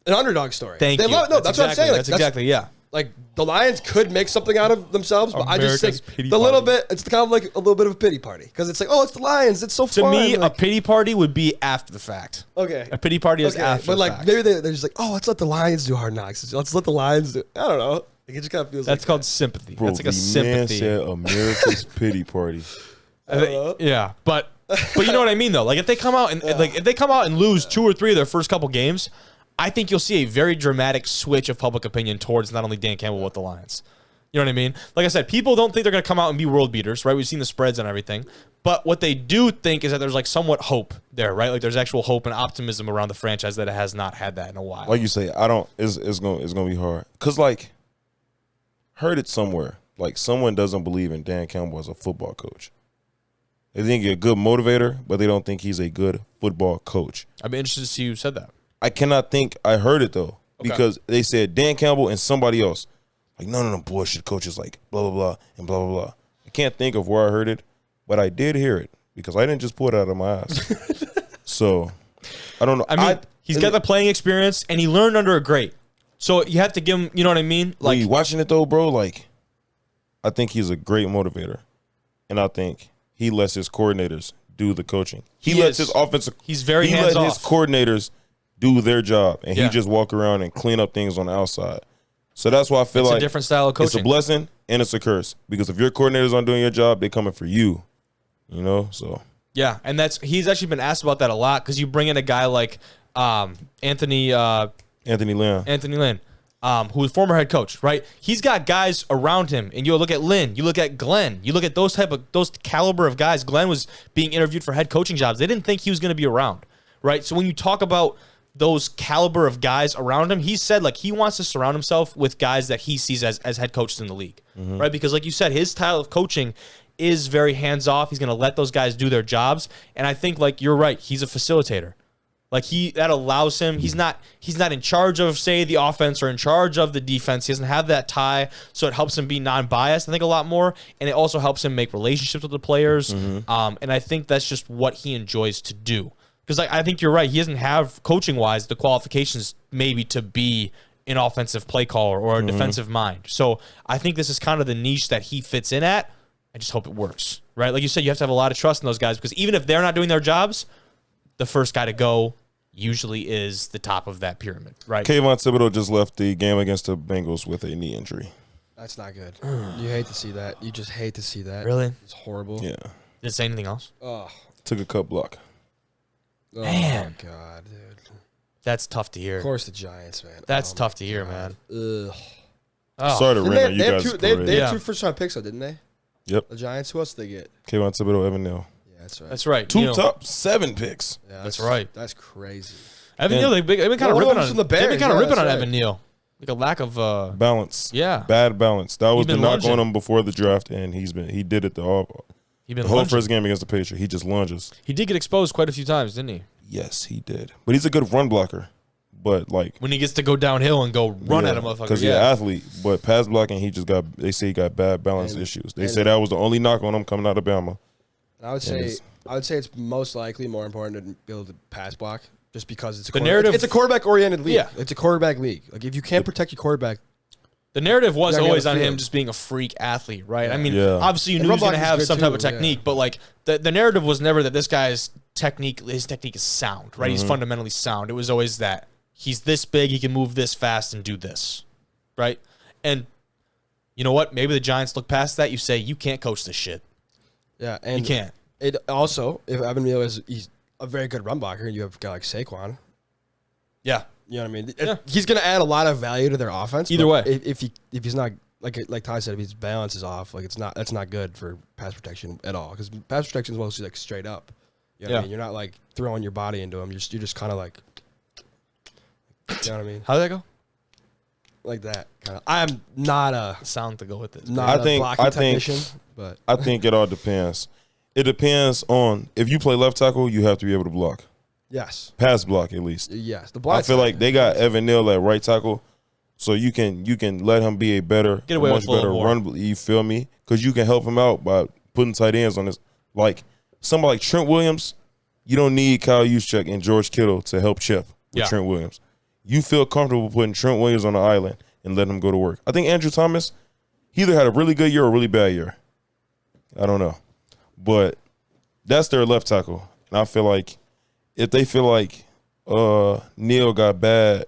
An underdog story.
Thank you.
That's what I'm saying.
That's exactly, yeah.
Like, the Lions could make something out of themselves, but I just think it's kind of like a little bit of a pity party. Because it's like, oh, it's the Lions. It's so fun.
To me, a pity party would be after the fact.
Okay.
A pity party is after the fact.
But, like, maybe they're just like, oh, let's let the Lions do Hard Knocks. Let's let the Lions do. I don't know. Like, it just kind of feels
That's
like
called sympathy.
Bro,
that's like a sympathy.
Man said America's pity party.
Yeah, but you know what I mean though. Like if they come out and lose 2 or 3 of their first couple games, I think you'll see a very dramatic switch of public opinion towards not only Dan Campbell but the Lions. You know what I mean? Like I said, people don't think they're going to come out and be world beaters, right? We've seen the spreads and everything. But what they do think is that there's like somewhat hope there, right? Like there's actual hope and optimism around the franchise that it has not had that in a while.
Like you say, it's gonna be hard. Cause like heard it somewhere. Like someone doesn't believe in Dan Campbell as a football coach. They think he's a good motivator, but they don't think he's a good football coach.
I'd be interested to see who said that.
I cannot think. I heard it though because they said Dan Campbell and somebody else. Like none of them bullshit coaches like blah blah blah and blah blah blah. I can't think of where I heard it, but I did hear it because I didn't just pull it out of my ass. So I don't know.
I mean, he's got the playing experience and he learned under a great. So you have to give him. You know what I mean?
Like you watching it though, bro. Like I think he's a great motivator, and I think he lets his coordinators do the coaching. He lets his offensive.
He's very hands off.
He lets his coordinators do their job, and he just walk around and clean up things on the outside. So that's why I feel
it's
like
a different style of coaching.
It's a blessing and it's a curse because if your coordinators aren't doing your job, they're coming for you. You know, so
yeah, and he's actually been asked about that a lot because you bring in a guy like Anthony Lynn. Who was former head coach, right? He's got guys around him, and you look at Lynn, you look at Glenn, you look at those caliber of guys. Glenn was being interviewed for head coaching jobs. They didn't think he was going to be around, right? So when you talk about those caliber of guys around him, he said like he wants to surround himself with guys that he sees as head coaches in the league, right? Because like you said, his style of coaching is very hands off. He's going to let those guys do their jobs, and I think like you're right, he's a facilitator. Like that allows him. He's not in charge of say the offense or in charge of the defense. He doesn't have that tie, so it helps him be non-biased. I think a lot more, and it also helps him make relationships with the players. And I think that's just what he enjoys to do. Because I think you're right. He doesn't have coaching wise the qualifications maybe to be an offensive play caller or a defensive mind. So I think this is kind of the niche that he fits in at. I just hope it works, right? Like you said, you have to have a lot of trust in those guys because even if they're not doing their jobs, the first guy to go usually is the top of that pyramid, right?
Kayvon Thibodeau just left the game against the Bengals with a knee injury.
That's not good. You hate to see that. You just hate to see that.
Really?
It's horrible.
Yeah.
Did it say anything else?
Oh.
Took a cut block.
Oh,
man.
God, dude.
That's tough to hear.
Of course the Giants, man.
That's tough to hear, man.
Ugh.
Oh. Sorry to rant on you guys.
They have 2 first-round picks, though, didn't they?
Yep.
The Giants. Who else did they get?
Kayvon Thibodeau, Evan Neal.
Yeah, that's right.
That's right.
2 top 7 picks.
Yeah,
that's right.
That's crazy.
Evan Neal, they've been kind of ripping on.
The Bears.
They've been kind of ripping on Evan Neal. Like a lack of
balance.
Yeah.
Bad balance. That was the knock
lunging.
on him before the draft, and he did it the whole first game against the Patriots. He just lunges.
He did get exposed quite a few times, didn't he?
Yes, he did. But he's a good run blocker. But like
when he gets to go downhill and go run at a motherfucker.
Because he's an athlete. But pass blocking, they say he got bad balance issues. They say that was the only knock on him coming out of Bama.
I would say it's most likely more important to be able to pass block just because it's a quarterback oriented league.
Yeah.
It's a quarterback league. Like if you can't protect your quarterback,
the narrative was always on him just being a freak athlete, right? I mean, obviously you knew he was going to have some type of technique, but like the narrative was never that this guy's technique is sound, right? He's fundamentally sound. It was always that he's this big, he can move this fast and do this, right? And you know what? Maybe the Giants look past that. You say you can't coach this shit.
Yeah, and
you can't.
It also, if Evan Neal he's a very good run blocker, and you have a guy like Saquon.
Yeah.
You know what I mean? Yeah. He's going to add a lot of value to their offense.
Either way,
if he's not like Ty said, if his balance is off, like that's not good for pass protection at all. Because pass protection is mostly like straight up. You know what I mean? You're not like throwing your body into him. You're just kind of like, you know what I mean?
How did that go?
Like that. Kind of. I am not a
sound to go with it.
Not a blocking technician, but
I think it all depends. It depends on if you play left tackle, you have to be able to block.
Yes.
Pass block at least.
Yes. The block.
I feel like they got Evan Neal at right tackle, so you can let him be a much better run. You feel me? Because you can help him out by putting tight ends on this. Like somebody like Trent Williams, you don't need Kyle Juszczyk and George Kittle to help chip with Trent Williams. You feel comfortable putting Trent Williams on the island and letting him go to work. I think Andrew Thomas, he either had a really good year or a really bad year. I don't know. But that's their left tackle. And I feel like if they feel like Neal got bad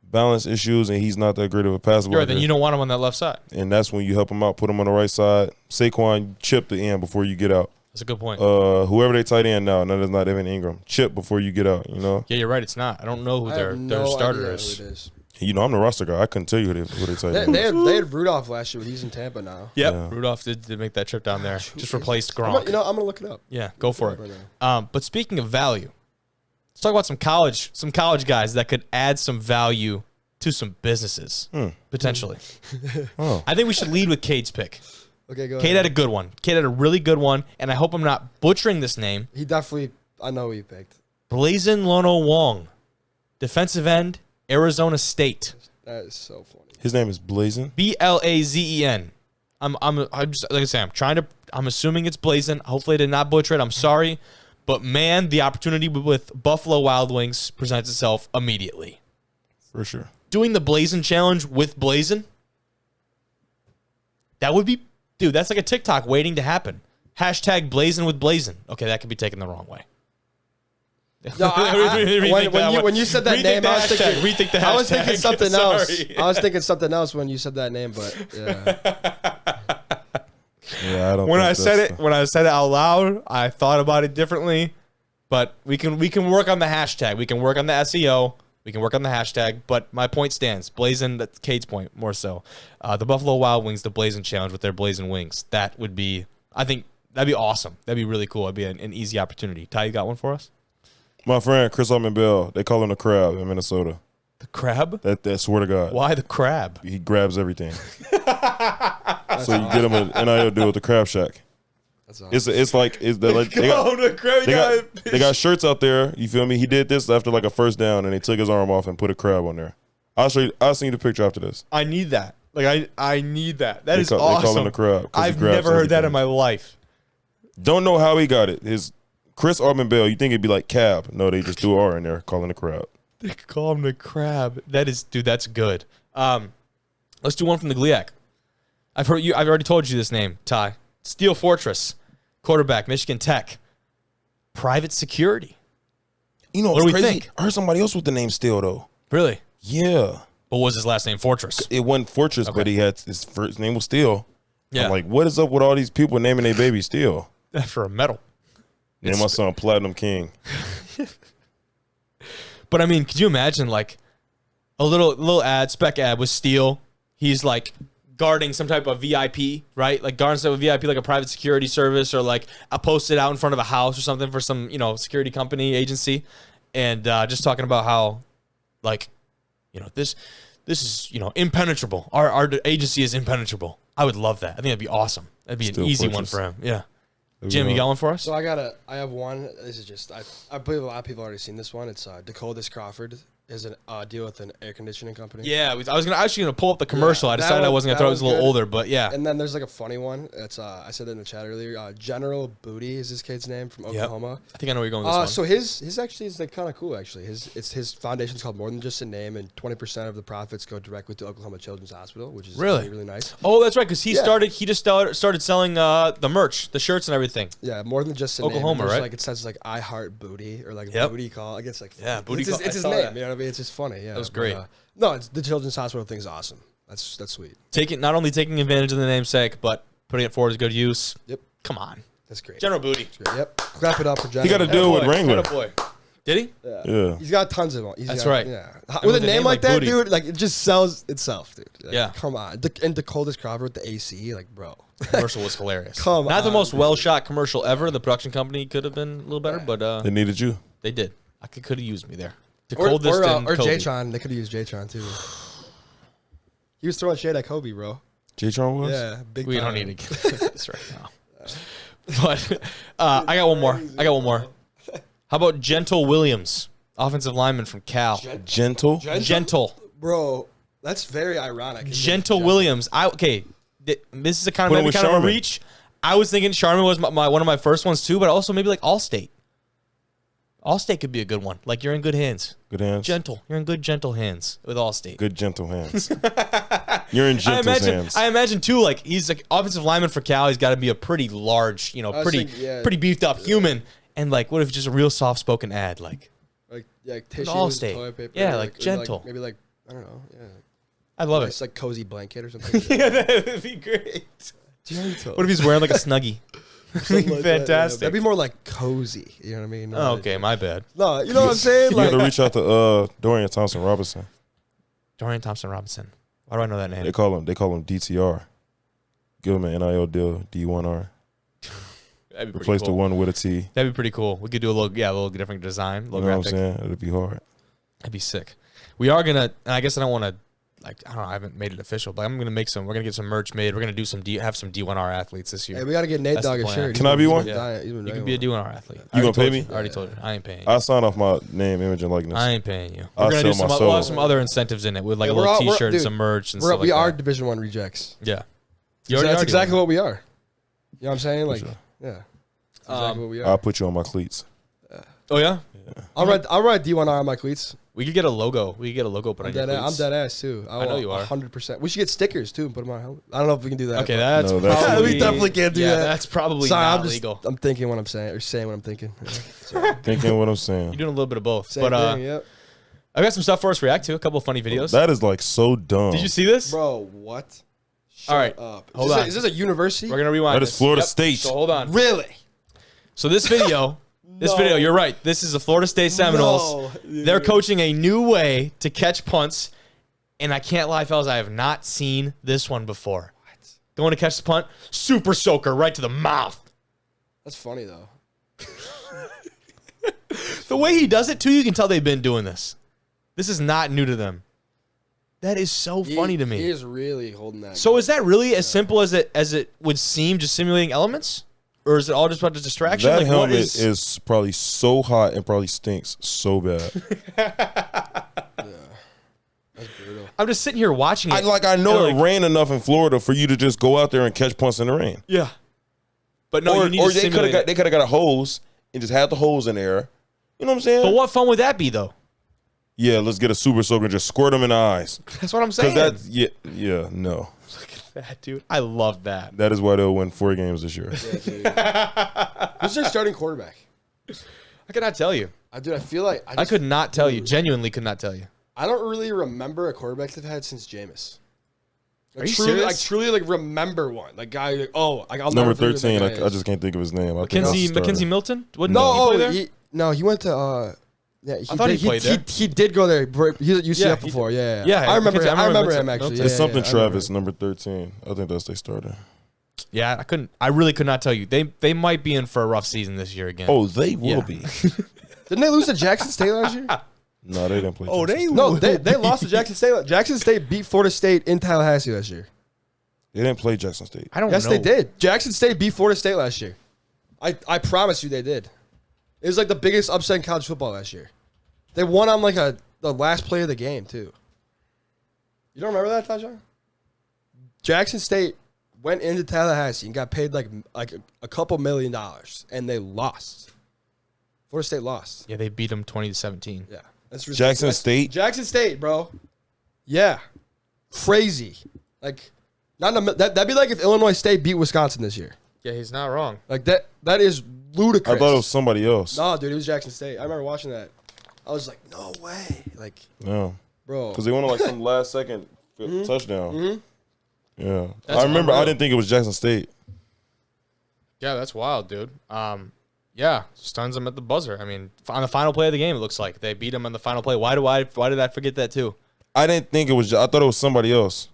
balance issues and he's not that great of a passer,
then you don't want him on that left side.
And that's when you help him out, put him on the right side. Saquon, chip the end before you get out.
That's a good point.
Whoever they tight end now, no, that's not Evan Ingram. Chip before you get out, you know?
Yeah, you're right. It's not. I don't know who their starter is.
You know, I'm the roster guy. I couldn't tell you who they tight end.
They had Rudolph last year, but he's in Tampa now.
Yep. Yeah. Rudolph did make that trip down there. Just replaced Gronk.
I'm going to look it up.
Yeah, go for it. But speaking of value, let's talk about some college guys that could add some value to some businesses, potentially. I think we should lead with Cade's pick.
Okay, go ahead.
Cade had a good one. Cade had a really good one, and I hope I'm not butchering this name.
I know who he picked.
Blazin Lono Wong, defensive end, Arizona State.
That is so funny.
His name is Blazin.
Blazen. I'm just, like I say, I'm assuming it's Blazin. Hopefully I did not butcher it. I'm sorry. But man, the opportunity with Buffalo Wild Wings presents itself immediately.
For sure.
Doing the Blazin challenge with Blazin, that would be, dude, that's like a TikTok waiting to happen. Hashtag Blazin with Blazin. Okay, that could be taken the wrong way.
No, when you said that name, I was thinking something else. I was thinking something else when you said that name, but
yeah, I don't.
When I said it out loud, I thought about it differently. But we can work on the hashtag. We can work on the SEO. We can work on the hashtag. But my point stands. Blazin, that's Cade's point more so. The Buffalo Wild Wings, the Blazin challenge with their Blazin wings. That would be, I think, that'd be awesome. That'd be really cool. It'd be an easy opportunity. Ty, you got one for us?
My friend Chris Bell, they call him the crab in Minnesota.
The crab?
That swear to God.
Why the crab?
He grabs everything. So you get him an NIL deal with the Crab Shack. That's awesome. They got shirts out there. You feel me? He did this after like a first down, and they took his arm off and put a crab on there. I'll send you the picture after this.
I need that. I need that. That is awesome.
They call him the crab.
I've never heard that in my life.
Don't know how he got it. His Chris Bell, you think it'd be like cab. No, they just do R in there, calling the crab.
They call him the crab. That's good. Let's do one from the GLIAC. I've already told you this name, Ty. Steel Fortress, quarterback, Michigan Tech. Private security.
You know,
what
it's
do we
crazy.
think?
I heard somebody else with the name Steel, though.
Really?
Yeah.
What was his last name? Fortress.
It wasn't Fortress, but he had his first name was Steel.
Yeah.
I'm like, what is up with all these people naming their baby Steel?
For a medal.
Name my son Platinum King.
But I mean, could you imagine like a little spec ad with Steel? He's like guarding some type of VIP, right? Like guarding some VIP, like a private security service, or like a posted out in front of a house or something for some, security company agency, and just talking about how, like, this this is, impenetrable. Our agency is impenetrable. I would love that. I think that'd be awesome. That'd be
Still
an easy
fortress.
one for him. Yeah. Jim, you got one for us?
So I have one. This is just, I believe a lot of people already seen this one. It's Dakotas Crawford is a deal with an air conditioning company.
Yeah, I was actually gonna pull up the commercial. I decided I wasn't gonna throw it. It was a little older, but yeah.
And then there's like a funny one. It's I said it in the chat earlier. General Booty is this kid's name from Oklahoma.
I think I know where you're going with this one.
So his actually is like kind of cool actually. His foundation's called More Than Just a Name, and 20% of the profits go directly to Oklahoma Children's Hospital, which is really nice.
Oh, that's right, because he just started selling the merch, the shirts and everything.
Yeah, More Than Just a
Oklahoma,
Name.
right?
Like it says like I Heart Booty or like Booty Call. I guess like
Booty
Call. It's his
I saw
name.
that.
You know what I mean? It's just funny. Yeah,
that was great.
No, it's the Children's Hospital thing's awesome. That's sweet.
Not only taking advantage of the namesake, but putting it forward as good use.
Yep.
Come on.
That's great.
General Booty.
Yep. Clap it up for General.
He got to deal with Wrangler.
Boy. Did he?
Yeah.
He's got tons of them.
That's right.
Yeah. With a name like that,
Booty.
dude, like it just sells itself, dude. Like,
Yeah.
Come on. And Dakota's Crawford with the AC, like, bro.
Commercial was hilarious.
Come
Not the
on,
most well shot commercial ever. The production company could have been a little better, but
They needed you.
they did. I could have used me there. The
Or
coldest and Kobe.
J-Tron. They could have used J-Tron too. He was throwing shade at Kobe, bro.
J-Tron was?
Yeah, big
We
time.
don't need to get into this right now. But I got one more. How about Gentle Williams, offensive lineman from Cal?
Gentle?
Gentle.
Bro, that's very ironic.
Gentle Williams. This is a kind
Put him
of
with
a
Sharman.
reach. I was thinking Sharman was one of my first ones too, but also maybe like Allstate. Allstate could be a good one. Like you're in good hands.
Good hands.
Gentle. You're in good gentle hands with Allstate.
Good gentle hands. You're in Gentle's hands.
I imagine too. Like he's like offensive lineman for Cal. He's got to be a pretty large, pretty beefed up human. And like, what if just a real soft spoken ad, like
tissue,
Allstate.
toilet paper,
Yeah, like gentle.
maybe like I don't know. Yeah,
I love
it's
it.
like cozy blanket or something.
Yeah, that would be great.
Gentle.
What if he's wearing like a snuggie?
Something like that, yeah.
Fantastic.
That'd be more like cozy. You know what I mean?
Oh, okay, my bad.
No, you know what I'm saying?
You
Like,
got to reach out to Dorian Thompson Robinson.
Dorian Thompson Robinson. Why do I know that name?
They call him DTR. Give him an NIL deal, D1R.
That'd be
Replace
pretty
the
cool.
one with a T.
That'd be pretty cool. We could do a little different design,
You
little
know what I'm
graphic.
saying? It'd be hard.
That'd be sick. We are gonna, and I guess I don't want to, I don't know, I haven't made it official, but I'm gonna make some. We're gonna get some merch made. We're gonna do have some D1R athletes this year.
hey, we got to get Nate
That's the
Dogg a
plan.
shirt.
Can I be one?
Yeah.
Dying.
You can be a D1R athlete.
You gonna pay me?
I already told you. I ain't paying you.
I sign off my name, image, and likeness.
I ain't paying you.
I'll
We're gonna do
sell my
we'll
soul.
have some other incentives in it with like a
Yeah,
little
we're-
T-shirt and
dude,
some merch and
We
stuff like
are
that.
Division I rejects.
Yeah.
That's exactly what we are. You know what I'm saying? Like,
sure.
yeah. That's exactly what we are.
I'll put you on my cleats.
Oh yeah.
I'll write D1R on my cleats.
We could get a logo. We could get a logo put on your
I'm
cleats.
dead ass too.
I know you are.
100%. We should get stickers too and put them on our helmet. I don't know if we can do that.
Okay,
but-
that's
No, that's
probably,
illegal.
We definitely can't do that.
That's probably
Sorry,
not
I'm just
legal.
I'm thinking what I'm saying or saying what I'm thinking. Yeah. Sorry.
Thinking what I'm saying.
You're doing a little bit of both.
Same
but
thing. Yep.
I've got some stuff for us to react to. A couple of funny videos.
That is like so dumb.
Did you see this?
Bro, what? Shut
All right,
up.
hold on.
Is this a university?
We're gonna rewind.
That is
this.
Florida State.
So hold on.
Really?
So this video, you're right. This is the Florida State Seminoles.
No,
They're coaching a new way to catch punts, and I can't lie, fellas, I have not seen this one before. What? Going to catch the punt, super soaker right to the mouth.
That's funny though.
The way he does it too, you can tell they've been doing this. This is not new to them. That is so funny to me.
He is really holding that.
So
guy.
is that really as simple as it would seem, just simulating elements? Or is it all just about the distraction?
That
Like, what
helmet is probably so hot and probably stinks so bad.
That's brutal.
I'm just sitting here watching it.
I know
and
it rained enough in Florida for you to just go out there and catch punts in the rain.
Yeah. But no, you need to
they could
simulate
have
it.
they could have got a hose and just had the hose in there. You know what I'm saying?
But what fun would that be, though?
Yeah, let's get a super soaker and just squirt them in the eyes.
That's what I'm saying.
Because that's no.
That, dude. I love that.
That is why they'll win 4 games this year.
Who's their starting quarterback?
I could not tell you.
Dude, I feel like
I could not tell you. Genuinely could not tell you.
I don't really remember a quarterback they've had since Jameis.
Are you
truly,
serious?
I truly like remember one. Like guy, like, I'll
Number
never forget who
13,
that guy
I
is.
just can't think of his name. I think that's the starter.
Mackenzie Milton? Wouldn't
No,
he play there?
he went to yeah.
I thought he played there.
He did go there. He was at UCF
Yeah, he
before. Yeah.
Yeah,
I remember.
Mackenzie-
I remember
Milton.
him actually.
Milton.
It's
Yeah,
something
I remember
Travis,
him.
number 13. I think that's their starter.
Yeah, I really could not tell you. They might be in for a rough season this year again.
Oh, they will
Yeah.
be.
Didn't they lose to Jackson State last year?
No, they didn't play.
Oh,
Jackson State.
No, they lost to Jackson State. Jackson State beat Florida State in Tallahassee last year.
They didn't play Jackson State.
I don't
Yes,
know.
they did. Jackson State beat Florida State last year. I promise you they did. It was like the biggest upset in college football last year. They won on like the last play of the game, too. You don't remember that, Tajon? Jackson State went into Tallahassee and got paid like a couple $1 million, and they lost. Florida State lost.
Yeah, they beat them 20-17.
Yeah. That's ridiculous.
Jackson State?
Jackson State, bro. Yeah. Crazy. Like, that'd be like if Illinois State beat Wisconsin this year.
Yeah, he's not wrong.
Like, that is ludicrous.
I thought it was somebody else.
No, dude, it was Jackson State. I remember watching that. I was like, no way. Like,
No.
bro.
Because they went on like some last second touchdown.
Mm-hmm.
Yeah.
That's
I remember.
unreal.
I didn't think it was Jackson State.
Yeah, that's wild, dude. Yeah, stuns them at the buzzer. I mean, on the final play of the game, it looks like they beat them on the final play. Why did I forget that too?
I didn't think it was. I thought it was somebody else.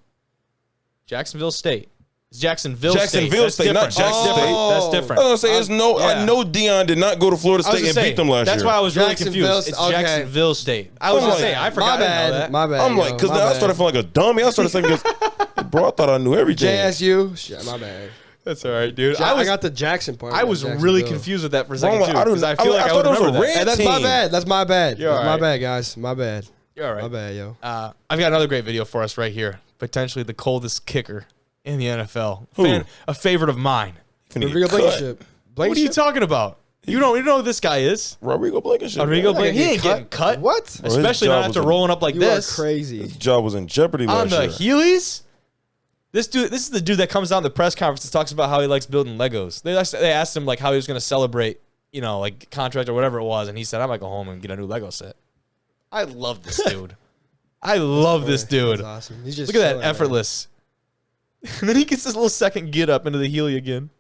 Jacksonville State. It's Jacksonville
Jacksonville
State. That's
State, not
different.
Jackson State.
That's
I
different.
was gonna say it's no.
Yeah.
I know Dion did not go to Florida
I was
State and
gonna say,
beat them last year.
that's why I was really
Jacksonville,
confused. It's
okay.
Jacksonville State. I was
I'm
gonna
like,
say, I forgot
my
to know
bad.
that.
My bad.
I'm like, because I started feeling like a dummy. I started saying, bro, I thought I knew everything.
JSU. Shit, my bad.
That's all right, dude.
I got the Jackson part.
I was really confused with that for a second
Bro,
too.
I don't-
Because I feel
I
like I
thought
would
it was a
remember that.
red
Hey, that's my
team.
bad. That's my bad.
You're all
That's my
right.
bad, guys. My bad.
You're all right.
My bad, yo.
I've got another great video for us right here. Potentially the coldest kicker in the NFL.
Who?
A favorite of mine.
Finna get
Rodrigo
cut.
Blankenship.
What are you talking about? You don't know who this guy is.
Rodrigo Blankenship.
Rodrigo
man.
Blankenship. He ain't getting cut.
What?
Bro, his
Especially
job
not
was
after
a-
rolling up like
You
this.
are crazy.
His job was in jeopardy
On
last
the
year.
Heelys? This is the dude that comes out in the press conference and talks about how he likes building Legos. They asked him like how he was going to celebrate, like contract or whatever it was, and he said, "I might go home and get a new Lego set." I love this dude. I love this dude.
That's awesome. He's just
Look at that
chilling, man.
effortless. And then he gets this little second get up into the Healy again.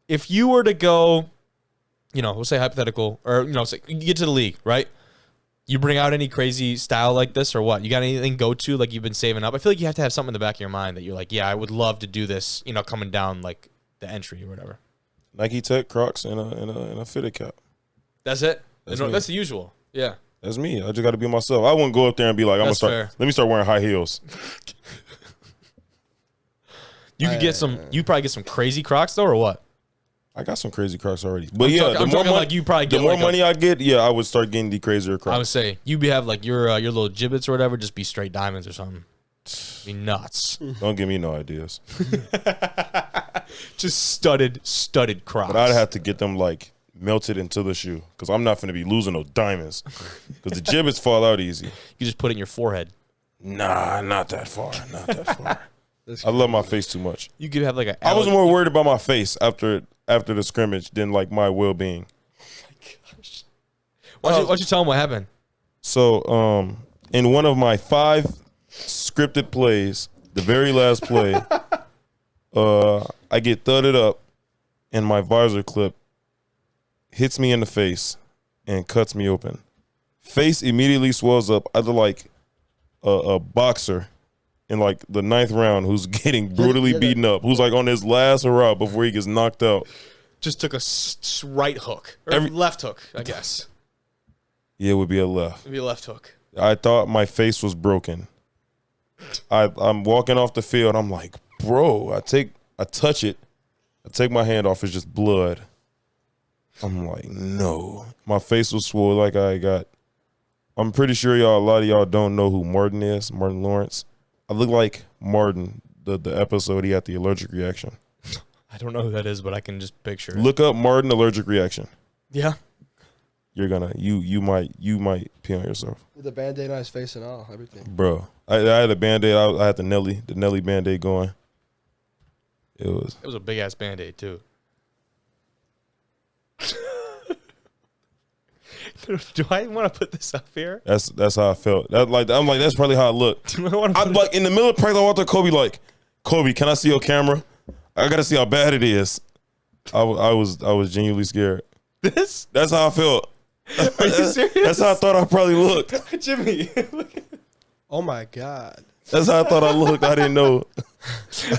If you were to go, we'll say hypothetical, or say you get to the league, right? You bring out any crazy style like this or what? You got anything go to like you've been saving up? I feel like you have to have something in the back of your mind that you're like, yeah, I would love to do this, coming down like the entry or whatever.
Nike Tech Crocs and a fitted cap.
That's it?
That's
No,
me.
that's the usual. Yeah.
That's me. I just got to be myself. I wouldn't go up there and be like, I'm gonna
That's
start.
fair.
Let me start wearing high heels.
You could get you probably get some crazy Crocs though, or what?
I got some crazy Crocs already. But
I'm talking
money,
like you probably get
the more
like
money I get, I would start getting the crazier Crocs.
I would say you have like your little gibbets or whatever, just be straight diamonds or something. Be nuts.
Don't give me no ideas.
Just studded Crocs.
But I'd have to get them like melted into the shoe because I'm not going to be losing no diamonds because the gibbets fall out easy.
You just put it in your forehead.
Nah, not that far. Not that far. I love my face too much.
You could have like a.
I was more worried about my face after the scrimmage than like my well-being.
Why don't you tell them what happened?
So, in one of my 5 scripted plays, the very last play, I get thudded up, and my visor clip hits me in the face and cuts me open. Face immediately swells up. I look like a boxer in like the 9th round who's getting brutally beaten up, who's like on his last hurrah before he gets knocked out.
Just took a right hook or left hook, I guess.
Yeah, it would be a left.
It'd be a left hook.
I thought my face was broken. I'm walking off the field. I'm like, bro, I touch it. I take my hand off. It's just blood. I'm like, no. My face was swollen like I got. I'm pretty sure a lot of y'all don't know who Martin is, Martin Lawrence. I look like Martin, the episode he had the allergic reaction.
I don't know who that is, but I can just picture it.
Look up Martin allergic reaction.
Yeah.
You're gonna you might pee on yourself.
With the Band-Aid on his face and all, everything.
Bro, I had a Band-Aid. I had the Nelly Band-Aid going. It was
a big ass Band-Aid too. Do I want to put this up here?
that's how I felt. I'm like that's probably how I looked.
Do I want to
I'm like in the middle of practice. I walked up to Kobe like, Kobe, can I see your camera? I gotta see how bad it is. I was genuinely scared.
this?
That's how I felt.
Are you serious?
That's how I thought I probably looked.
Jimmy.
Oh my God.
That's how I thought I looked. I didn't know.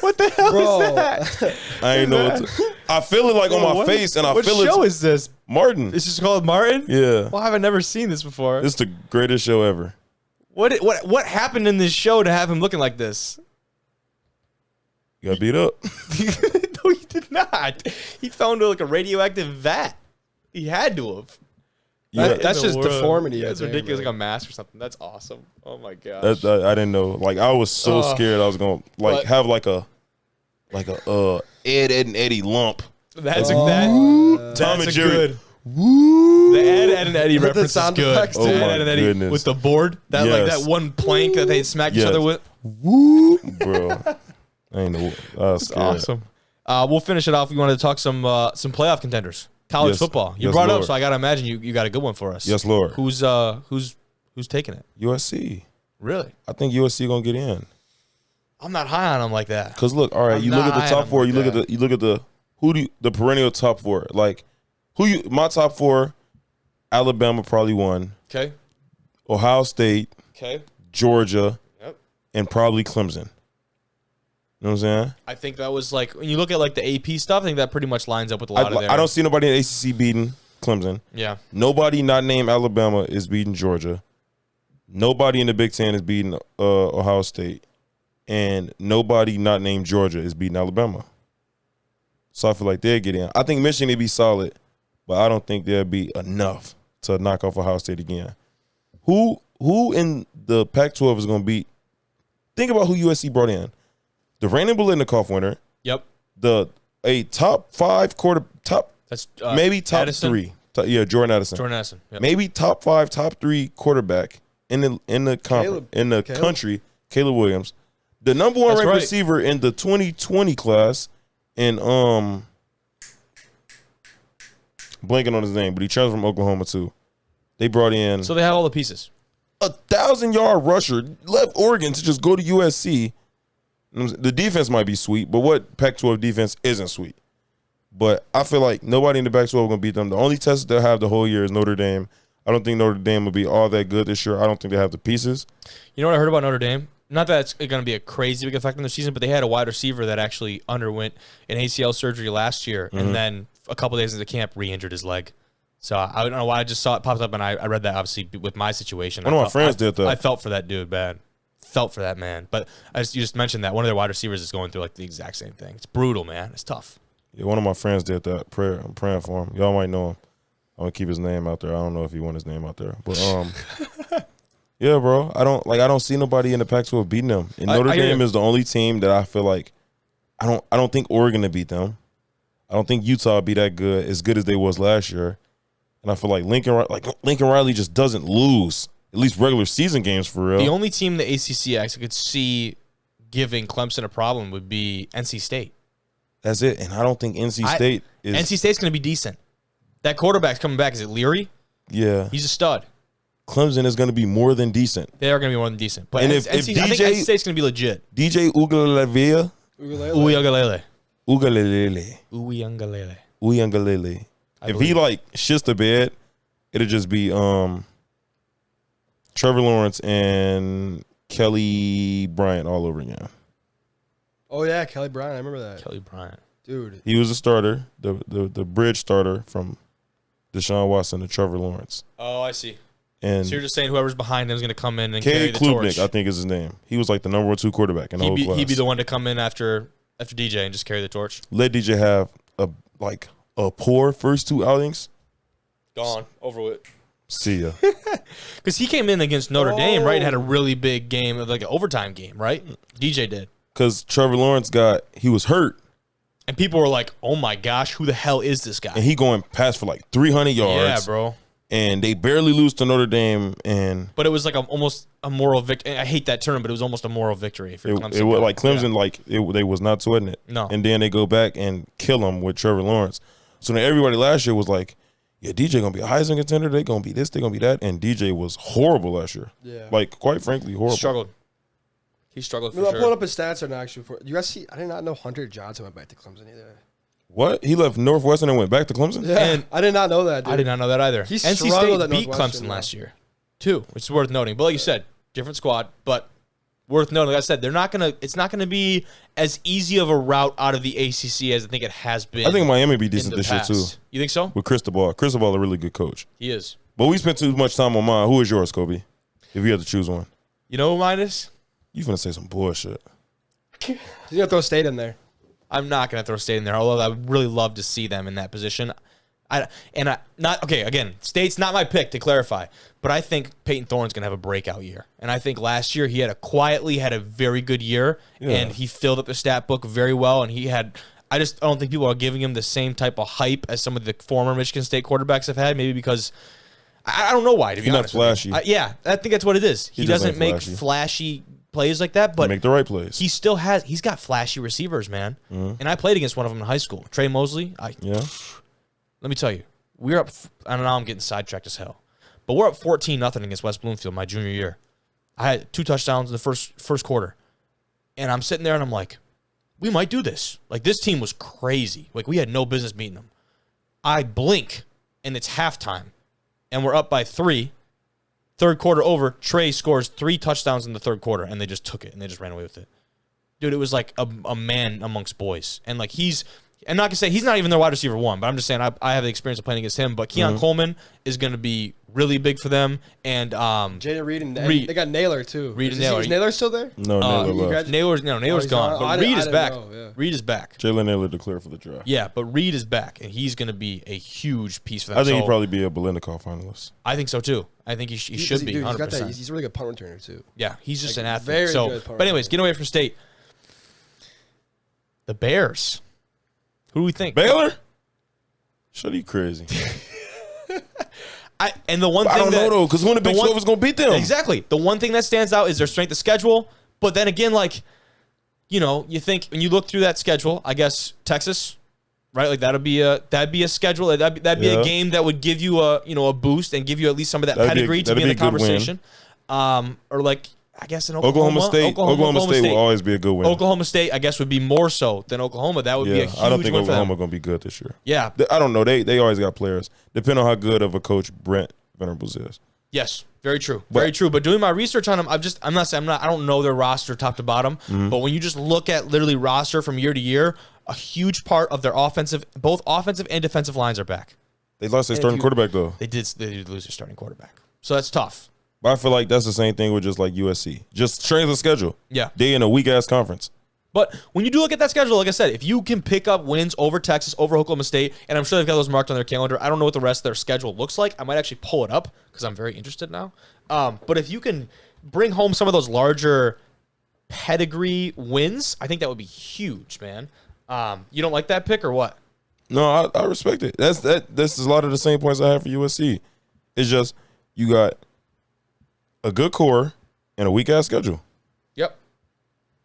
What the hell
Bro.
is that?
I ain't know. I feel it like on my
What?
face, and I
What
feel
show
it's
is this?
Martin.
It's just called Martin?
Yeah,
Well, have I never seen this before?
this is the greatest show ever.
What happened in this show to have him looking like this?
You got beat up.
No, he did not. He fell into like a radioactive vat. He had to have.
Yeah,
That's just deformity.
That's
I think,
ridiculous,
bro.
like a mask or something. That's awesome. Oh my gosh.
I didn't know. Like I was so scared I was gonna
But-
have like a Ed and Eddie lump.
That's
Tom
that's
and
a
Jerry.
good. The Ed and Eddie
The
reference is
sound
good.
effects,
The
too.
Oh my
Ed and Eddie
goodness.
with the board, that like
Yes.
that one plank that they smack each
Yes.
other with.
Woo, bro. I ain't know. I was scared.
Awesome. We'll finish it off. We wanted to talk some playoff contenders, college
Yes.
football. You
Yes,
brought it up,
Lord.
so I gotta imagine you got a good one for us.
Yes, Lord.
Who's taking it?
USC.
Really?
I think USC gonna get in.
I'm not high on them like that.
Cause look, all right,
I'm
you look
not
at the
high
top
on
four.
them
You
like
look at the perennial top four. Like my top four. Alabama probably won.
Okay.
Ohio State,
Okay.
Georgia,
Yep.
and probably Clemson. You know what I'm saying?
I think that was like when you look at like the AP stuff. I think that pretty much lines up with a lot of their.
I don't see nobody in the ACC beating Clemson.
Yeah.
Nobody not named Alabama is beating Georgia. Nobody in the Big Ten is beating Ohio State. And nobody not named Georgia is beating Alabama. So I feel like they'll get in. I think Michigan will be solid, but I don't think they'll be enough to knock off Ohio State again. Who in the Pac-12 is going to beat? Think about who USC brought in. The reigning Biletnikoff winner,
Yep.
a top five
That's
maybe top
Addison?
three. Jordan Addison.
Jordan Addison. Yep.
Maybe top five, top three quarterback in the country, Caleb Williams. The number one
That's
ranked
right.
receiver in the 2020 class, and blanking on his name, but he transferred from Oklahoma too. They brought in
So they have all the pieces.
1,000-yard rusher, left Oregon to just go to USC. The defense might be sweet, but what Pac-12 defense isn't sweet? But I feel like nobody in the Pac-12 is going to beat them. The only test they'll have the whole year is Notre Dame. I don't think Notre Dame will be all that good this year. I don't think they have the pieces.
You know what I heard about Notre Dame? Not that it's going to be a crazy big effect on their season, but they had a wide receiver that actually underwent an ACL surgery last year, and then a couple days into camp re-injured his leg. So I don't know why I just saw it popped up, and I read that obviously with my situation.
One of my friends did that.
I felt for that dude bad. Felt for that man. But you just mentioned that one of their wide receivers is going through like the exact same thing. It's brutal, man. It's tough.
Yeah, one of my friends did that. I'm praying for him. Y'all might know him. I'm gonna keep his name out there. I don't know if he want his name out there, but yeah, bro. I don't see nobody in the Pac-12 beating them. And Notre Dame is the only team that I feel like I don't think Oregon to beat them. I don't think Utah will be that good as they was last year. And I feel like Lincoln Riley just doesn't lose at least regular season games for real.
The only team in the ACC I actually could see giving Clemson a problem would be NC State.
That's it. And I don't think NC State is.
NC State's going to be decent. That quarterback's coming back. Is it Leary?
Yeah.
He's a stud.
Clemson is going to be more than decent.
They are going to be more than decent. But
And
I
if
think
DJ
NC State's going to be legit.
DJ Uiagalelei,
Uiagalelei.
if he like shits the bed, it'll just be Trevor Lawrence and Kelly Bryant all over again.
Oh yeah, Kelly Bryant. I remember that.
Kelly Bryant.
Dude.
He was a starter, the bridge starter from Deshaun Watson to Trevor Lawrence.
Oh, I see.
And
So you're just saying whoever's behind him is going to come in and carry
Cade
the
Klubnik,
torch.
I think is his name. He was like the number 2 quarterback in the whole class.
He'd be the one to come in after DJ and just carry the torch.
Let DJ have a poor first 2 outings.
Gone. Over with.
See ya.
Because he came in against Notre Dame, right, and had a really big game, like an overtime game, right? DJ did.
Because Trevor Lawrence he was hurt.
And people were like, oh my gosh, who the hell is this guy?
And he going past for like 300 yards.
Yeah, bro.
And they barely lose to Notre Dame. And
But it was like almost a moral victory. I hate that term, but it was almost a moral victory for Clemson.
it was like Clemson,
Yeah.
they was not sweating it.
No.
And then they go back and kill him with Trevor Lawrence. So then everybody last year was like, yeah, DJ going to be a Heisman contender. They going to be this, they going to be that. And DJ was horrible last year.
Yeah.
Like, quite frankly, horrible.
He struggled for
I'm
sure.
pulling up his stats right now. Actually, for you guys see, I did not know Hunter Johnson went back to Clemson either.
What? He left Northwestern and went back to Clemson?
Yeah,
And
I did not know that. Dude.
I did not know that either.
He
NC
struggled
State
at
beat
Northwestern,
Clemson
yeah.
last year, too, which is worth noting. But like you said, different squad. But worth noting. Like I said, it's not gonna be as easy of a route out of the ACC as I think it has been.
I think Miami be decent this year too.
You think so?
With Cristobal. Cristobal a really good coach.
He is.
But we spent too much time on mine. Who is yours, Kobe? If you had to choose one.
You know who mine is?
You finna say some bullshit.
He's gonna throw State in there.
I'm not gonna throw State in there, although I would really love to see them in that position. Again, State's not my pick to clarify, but I think Peyton Thorne's gonna have a breakout year, and I think last year he had a very good year, and he filled up the stat book very well, and I don't think people are giving him the same type of hype as some of the former Michigan State quarterbacks have had, maybe because I don't know why. To be honest,
not flashy.
Yeah, I think that's what it is. He doesn't make flashy plays like that, but
make the right plays.
He's got flashy receivers, man. And I played against one of them in high school, Trey Mosley. Let me tell you, we're up. I don't know. I'm getting sidetracked as hell, but we're up 14-0 against West Bloomfield my junior year. I had 2 touchdowns in the first quarter, and I'm sitting there and I'm like, we might do this. Like, this team was crazy. Like, we had no business beating them. I blink, and it's halftime, and we're up by 3. Third quarter over, Trey scores 3 touchdowns in the third quarter, and they just took it, and they just ran away with it. Dude, it was like a man amongst boys. And, like, I'm not going to say he's not even their wide receiver 1, but I'm just saying I have the experience of playing against him. But Keon Coleman is going to be really big for them. And
Jaden Reed and they got Naylor, too.
Reed and Naylor.
Is Naylor still there?
No, Naylor left.
Naylor's gone. But Reed is back. Reed is back.
Jalen Naylor declared for the draft.
Yeah, but Reed is back, and he's going to be a huge piece for them.
I think he'd probably be a Biletnikoff finalist.
I think so, too. I think he should be, 100%.
He's a really good punt returner, too.
Yeah, he's just an athlete.
Very good punt
but anyways, getting away from State. The Bears. Who do we think?
Baylor? Shut you crazy.
I don't
know, though, because when the Big 12 is going to beat them.
Exactly. The one thing that stands out is their strength of schedule. But then again, like, you think when you look through that schedule, I guess Texas, right? Like that'd be a schedule. That'd be a game that would give you a boost and give you at least some of that pedigree to be in the conversation. Or like, I guess in Oklahoma
State will always be a good win.
Oklahoma State, I guess, would be more so than Oklahoma. That would be a huge win.
I don't think Oklahoma going to be good this year.
Yeah.
I don't know. They always got players. Depending on how good of a coach Brent Venables is.
Yes, very true. Very true. But doing my research on them, I don't know their roster top to bottom. But when you just look at literally roster from year to year, a huge part of their both offensive and defensive lines are back.
They lost their starting quarterback, though.
They did lose their starting quarterback. So that's tough.
But I feel like that's the same thing with just like USC. Just strength of schedule.
Yeah.
They in a weak-ass conference.
But when you do look at that schedule, like I said, if you can pick up wins over Texas, over Oklahoma State, and I'm sure they've got those marked on their calendar. I don't know what the rest of their schedule looks like. I might actually pull it up because I'm very interested now. But if you can bring home some of those larger pedigree wins, I think that would be huge, man. You don't like that pick or what?
No, I respect it. This is a lot of the same points I have for USC. It's just you got a good core and a weak-ass schedule.
Yep.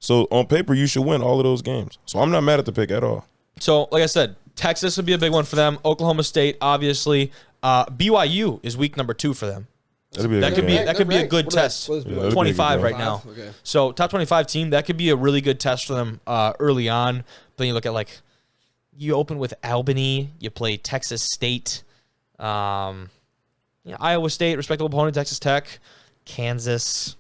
So, on paper, you should win all of those games. So, I'm not mad at the pick at all.
So, like I said, Texas would be a big one for them. Oklahoma State, obviously. BYU is week number 2 for them. That could be a good test. 25 right now.
Okay.
So, top 25 team, that could be a really good test for them early on. Then you look at, like, you open with Albany. You play Texas State. Iowa State, respectable opponent, Texas Tech. Kansas,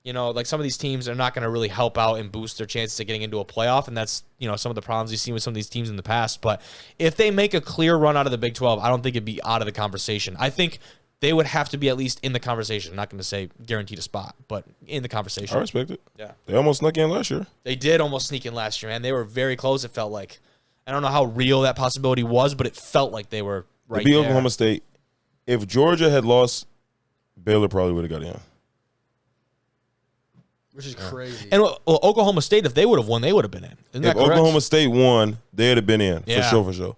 like some of these teams are not going to really help out and boost their chances of getting into a playoff, and that's, some of the problems you've seen with some of these teams in the past. But if they make a clear run out of the Big 12, I don't think it'd be out of the conversation. I think they would have to be at least in the conversation. I'm not going to say guaranteed a spot, but in the conversation.
I respect it.
Yeah.
They almost snuck in last year.
They did almost sneak in last year, man. They were very close, it felt like. I don't know how real that possibility was, but it felt like they were right there.
Oklahoma State. If Georgia had lost, Baylor probably would have got in.
Which is crazy.
And Oklahoma State, if they would have won, they would have been in. Isn't that correct?
Oklahoma State won, they'd have been in,
Yeah.
for sure.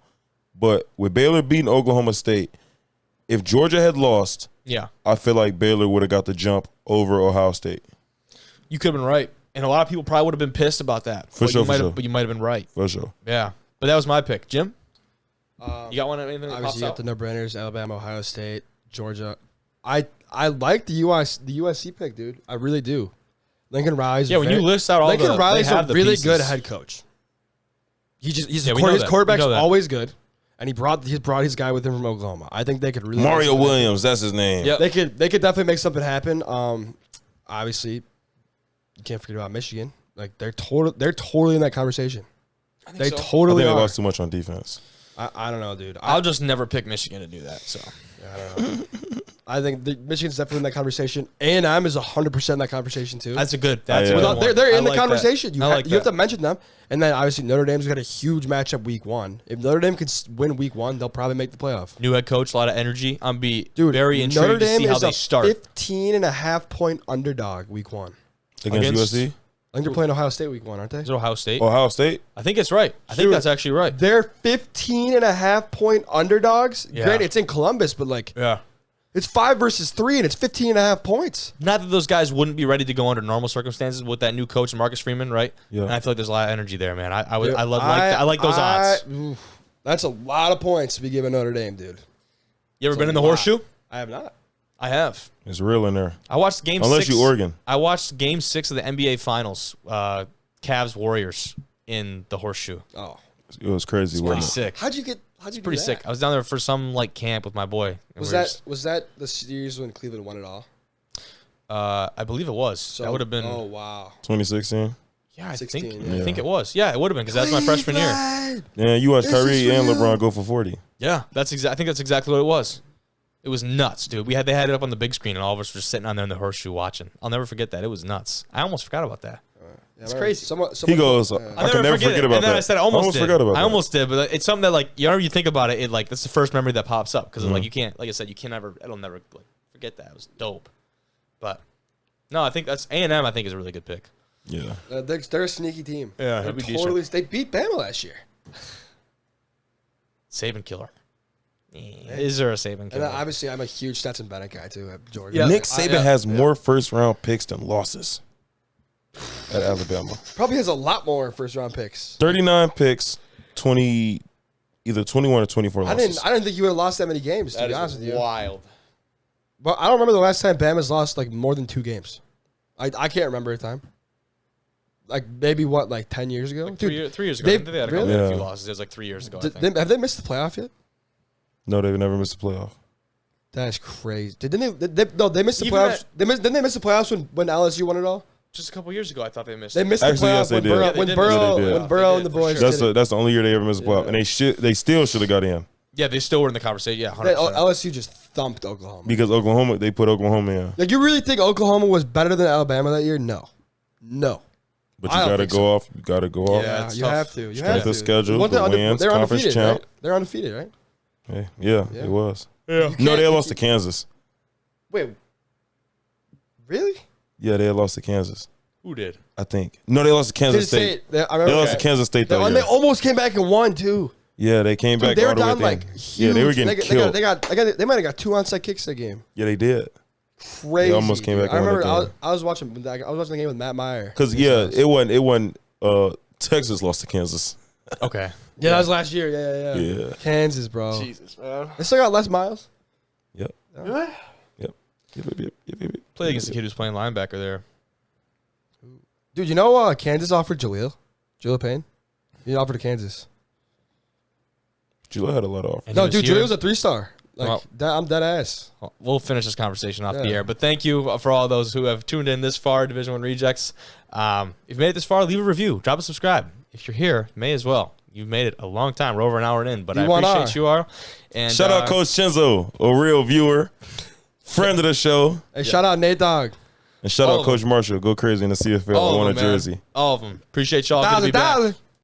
But with Baylor beating Oklahoma State, if Georgia had lost, I feel like Baylor would have got the jump over Ohio State.
You could have been right. And a lot of people probably would have been pissed about that. But you might have been right.
For sure.
Yeah. But that was my pick. Jim? You got one? Anything that
obviously,
pops
you got
out?
the no-brainers, Alabama, Ohio State, Georgia. I like the USC pick, dude. I really do. Lincoln Riley's
when you list out all
Lincoln Riley's
they have
a
the
really
pieces.
good head coach. His
we know that.
quarterback's
We know that.
always good, and he brought his guy with him from Oklahoma. I think they could really
Mario Williams, that's his name.
Yep.
They could definitely make something happen. Obviously, you can't forget about Michigan. Like they're totally in that conversation. They
so.
totally
I think
are.
they lost too much on defense.
I don't know, dude.
I'll just never pick Michigan to do that. So
I don't know. I think Michigan's definitely in that conversation. A&M is 100% in that conversation too.
that's a good. That's
Yeah.
a good
Without,
one.
they're
I
in the
like
conversation.
that.
You have to mention them. And then obviously Notre Dame's got a huge matchup week 1. If Notre Dame can win week 1, they'll probably make the playoff.
New head coach, a lot of energy. I'm
Dude,
very intrigued
Notre Dame
to see how
is
they start.
15.5 point underdog week 1.
Against USC?
I think they're playing Ohio State week 1, aren't they?
Is it Ohio State?
Ohio State?
I think it's right. I think
Dude,
that's actually right.
They're 15.5 point underdogs.
Yeah.
Granted, it's in Columbus, but like
Yeah.
it's 5 versus 3, and it's 15.5 points.
Not that those guys wouldn't be ready to go under normal circumstances with that new coach, Marcus Freeman, right?
Yeah.
And I feel like there's a lot of energy there, man. I like those odds.
Oof. That's a lot of points to be giving Notre Dame, dude.
You ever
That's
been
a
in the
lot.
horseshoe?
I have not.
I have.
It's real in there.
I watched game
Unless
6.
you Oregon.
I watched game 6 of the NBA Finals, Cavs Warriors in the horseshoe.
Oh,
It was crazy.
Pretty
Wasn't it?
sick.
how'd you do
Pretty
that?
sick. I was down there for some like camp with my boy. And we were
Was that the series when Cleveland won it all?
I believe it was.
So,
that would have been.
Oh wow.
2016.
Yeah, I
16,
think.
yeah.
I think it was. Yeah, it would have been because that was my freshman year.
Cleveland!
Yeah, you watched
This is
Kyrie
for
and
you.
LeBron go for 40.
Yeah, I think that's exactly what it was. It was nuts, dude. They had it up on the big screen, and all of us were just sitting on there in the horseshoe watching. I'll never forget that. It was nuts. I almost forgot about that.
Yeah,
It's
I remember
crazy.
Someone,
He goes,
I'll
I can never forget
it.
about
And then
that.
I said I almost did.
forgot about
I
that.
almost did, but it's something that like whenever you think about it, it like that's the first memory that pops up because like you can't, like I said, you can never. It'll never like, forget that. It was dope. But no, I think that's A&M. I think is a really good pick.
Yeah.
they're a sneaky team.
Yeah,
They're
that'd be
totally. They beat Bama last year.
Saban killer. Is there a Saban
And
killer?
then obviously, I'm a huge Stetson Bennett guy too at Georgia.
Yeah.
Nick Saban has more first round picks than losses at Alabama.
Probably has a lot more first round picks.
39 picks, 20, either 21 or 24 losses.
I didn't think you would have lost that many games. To be honest with you,
wild.
but I don't remember the last time Bama's lost like more than 2 games. I can't remember a time. Like maybe what, like 10 years ago?
Like
Dude,
3 years ago.
they-
I think they had a couple
really?
of few losses. It was like 3 years ago. I
did
think.
have they missed the playoff yet?
No, they've never missed a playoff.
That is crazy. Didn't they missed the
Even
playoffs. Didn't they miss the playoffs when LSU won it all?
Just a couple years ago, I thought they missed.
They
it.
missed
Actually,
the playoffs
yes, they
when
did.
Burrow,
Yeah,
they
when
did.
Burrow,
Yeah, they did.
when Burrow
They
and the
did, for
boys.
sure.
did it.
That's the only year they ever missed a playoff, and they still should have got in
Yeah, they still were in the conversation. Yeah, 100%.
LSU just thumped Oklahoma.
because they put Oklahoma in.
Like, you really think Oklahoma was better than Alabama that year? No.
But
I
you
don't
gotta
think
go
so.
off. You gotta go off.
Yeah, it's
you
tough.
have to. You
Strength
have to.
of schedule,
One
the
thing,
wins,
they're
conference
undefeated,
champ.
right? They're undefeated, right?
Yeah,
Yeah.
it was.
Yeah.
No, they
can't-
lost to Kansas.
Wait. Really?
Yeah, they had lost to Kansas.
Who did?
I think. No, they lost to Kansas State.
I
They
remember
lost to Kansas State that
and
year.
they almost came back and won too.
Yeah, they came back
Dude, they were
all the way
down
at the
like
end.
huge.
Yeah, they were getting killed.
They might have got 2 onside kicks that game.
Yeah, they did.
Crazy.
They almost came
dude.
back
I
and won
remember.
that game.
I was watching the game with Matt Meyer.
Because it wasn't. Texas lost to Kansas.
Okay.
Yeah, that was last year. Yeah.
Yeah.
Kansas, bro.
Jesus, man.
They still got Les Miles.
Yep.
Yeah.
Yep.
Played against the kid who's playing linebacker there.
Dude, you know Kansas offered Jaleel Payne. He offered to Kansas.
Jaleel had a lot of offers.
And
No,
he was
dude,
here.
Jaleel's a 3-star. Like
Well-
I'm dead ass.
Well, we'll finish this conversation off the
Yeah.
air, but thank you for all those who have tuned in this far, Division I Rejects. If you've made it this far, leave a review, drop a subscribe. If you're here, may as well. You've made it a long time. We're over an hour in, but I
D1R.
appreciate you all. And
Shout out Coach Chenzo, a real viewer, friend of the show.
Hey, shout out Nate Dogg.
And shout
All
out
of
Coach Marshall. Go crazy in the CFL.
all
I
of
want a
them, man.
jersey.
All of them. Appreciate y'all. Good to be back.
$1,000.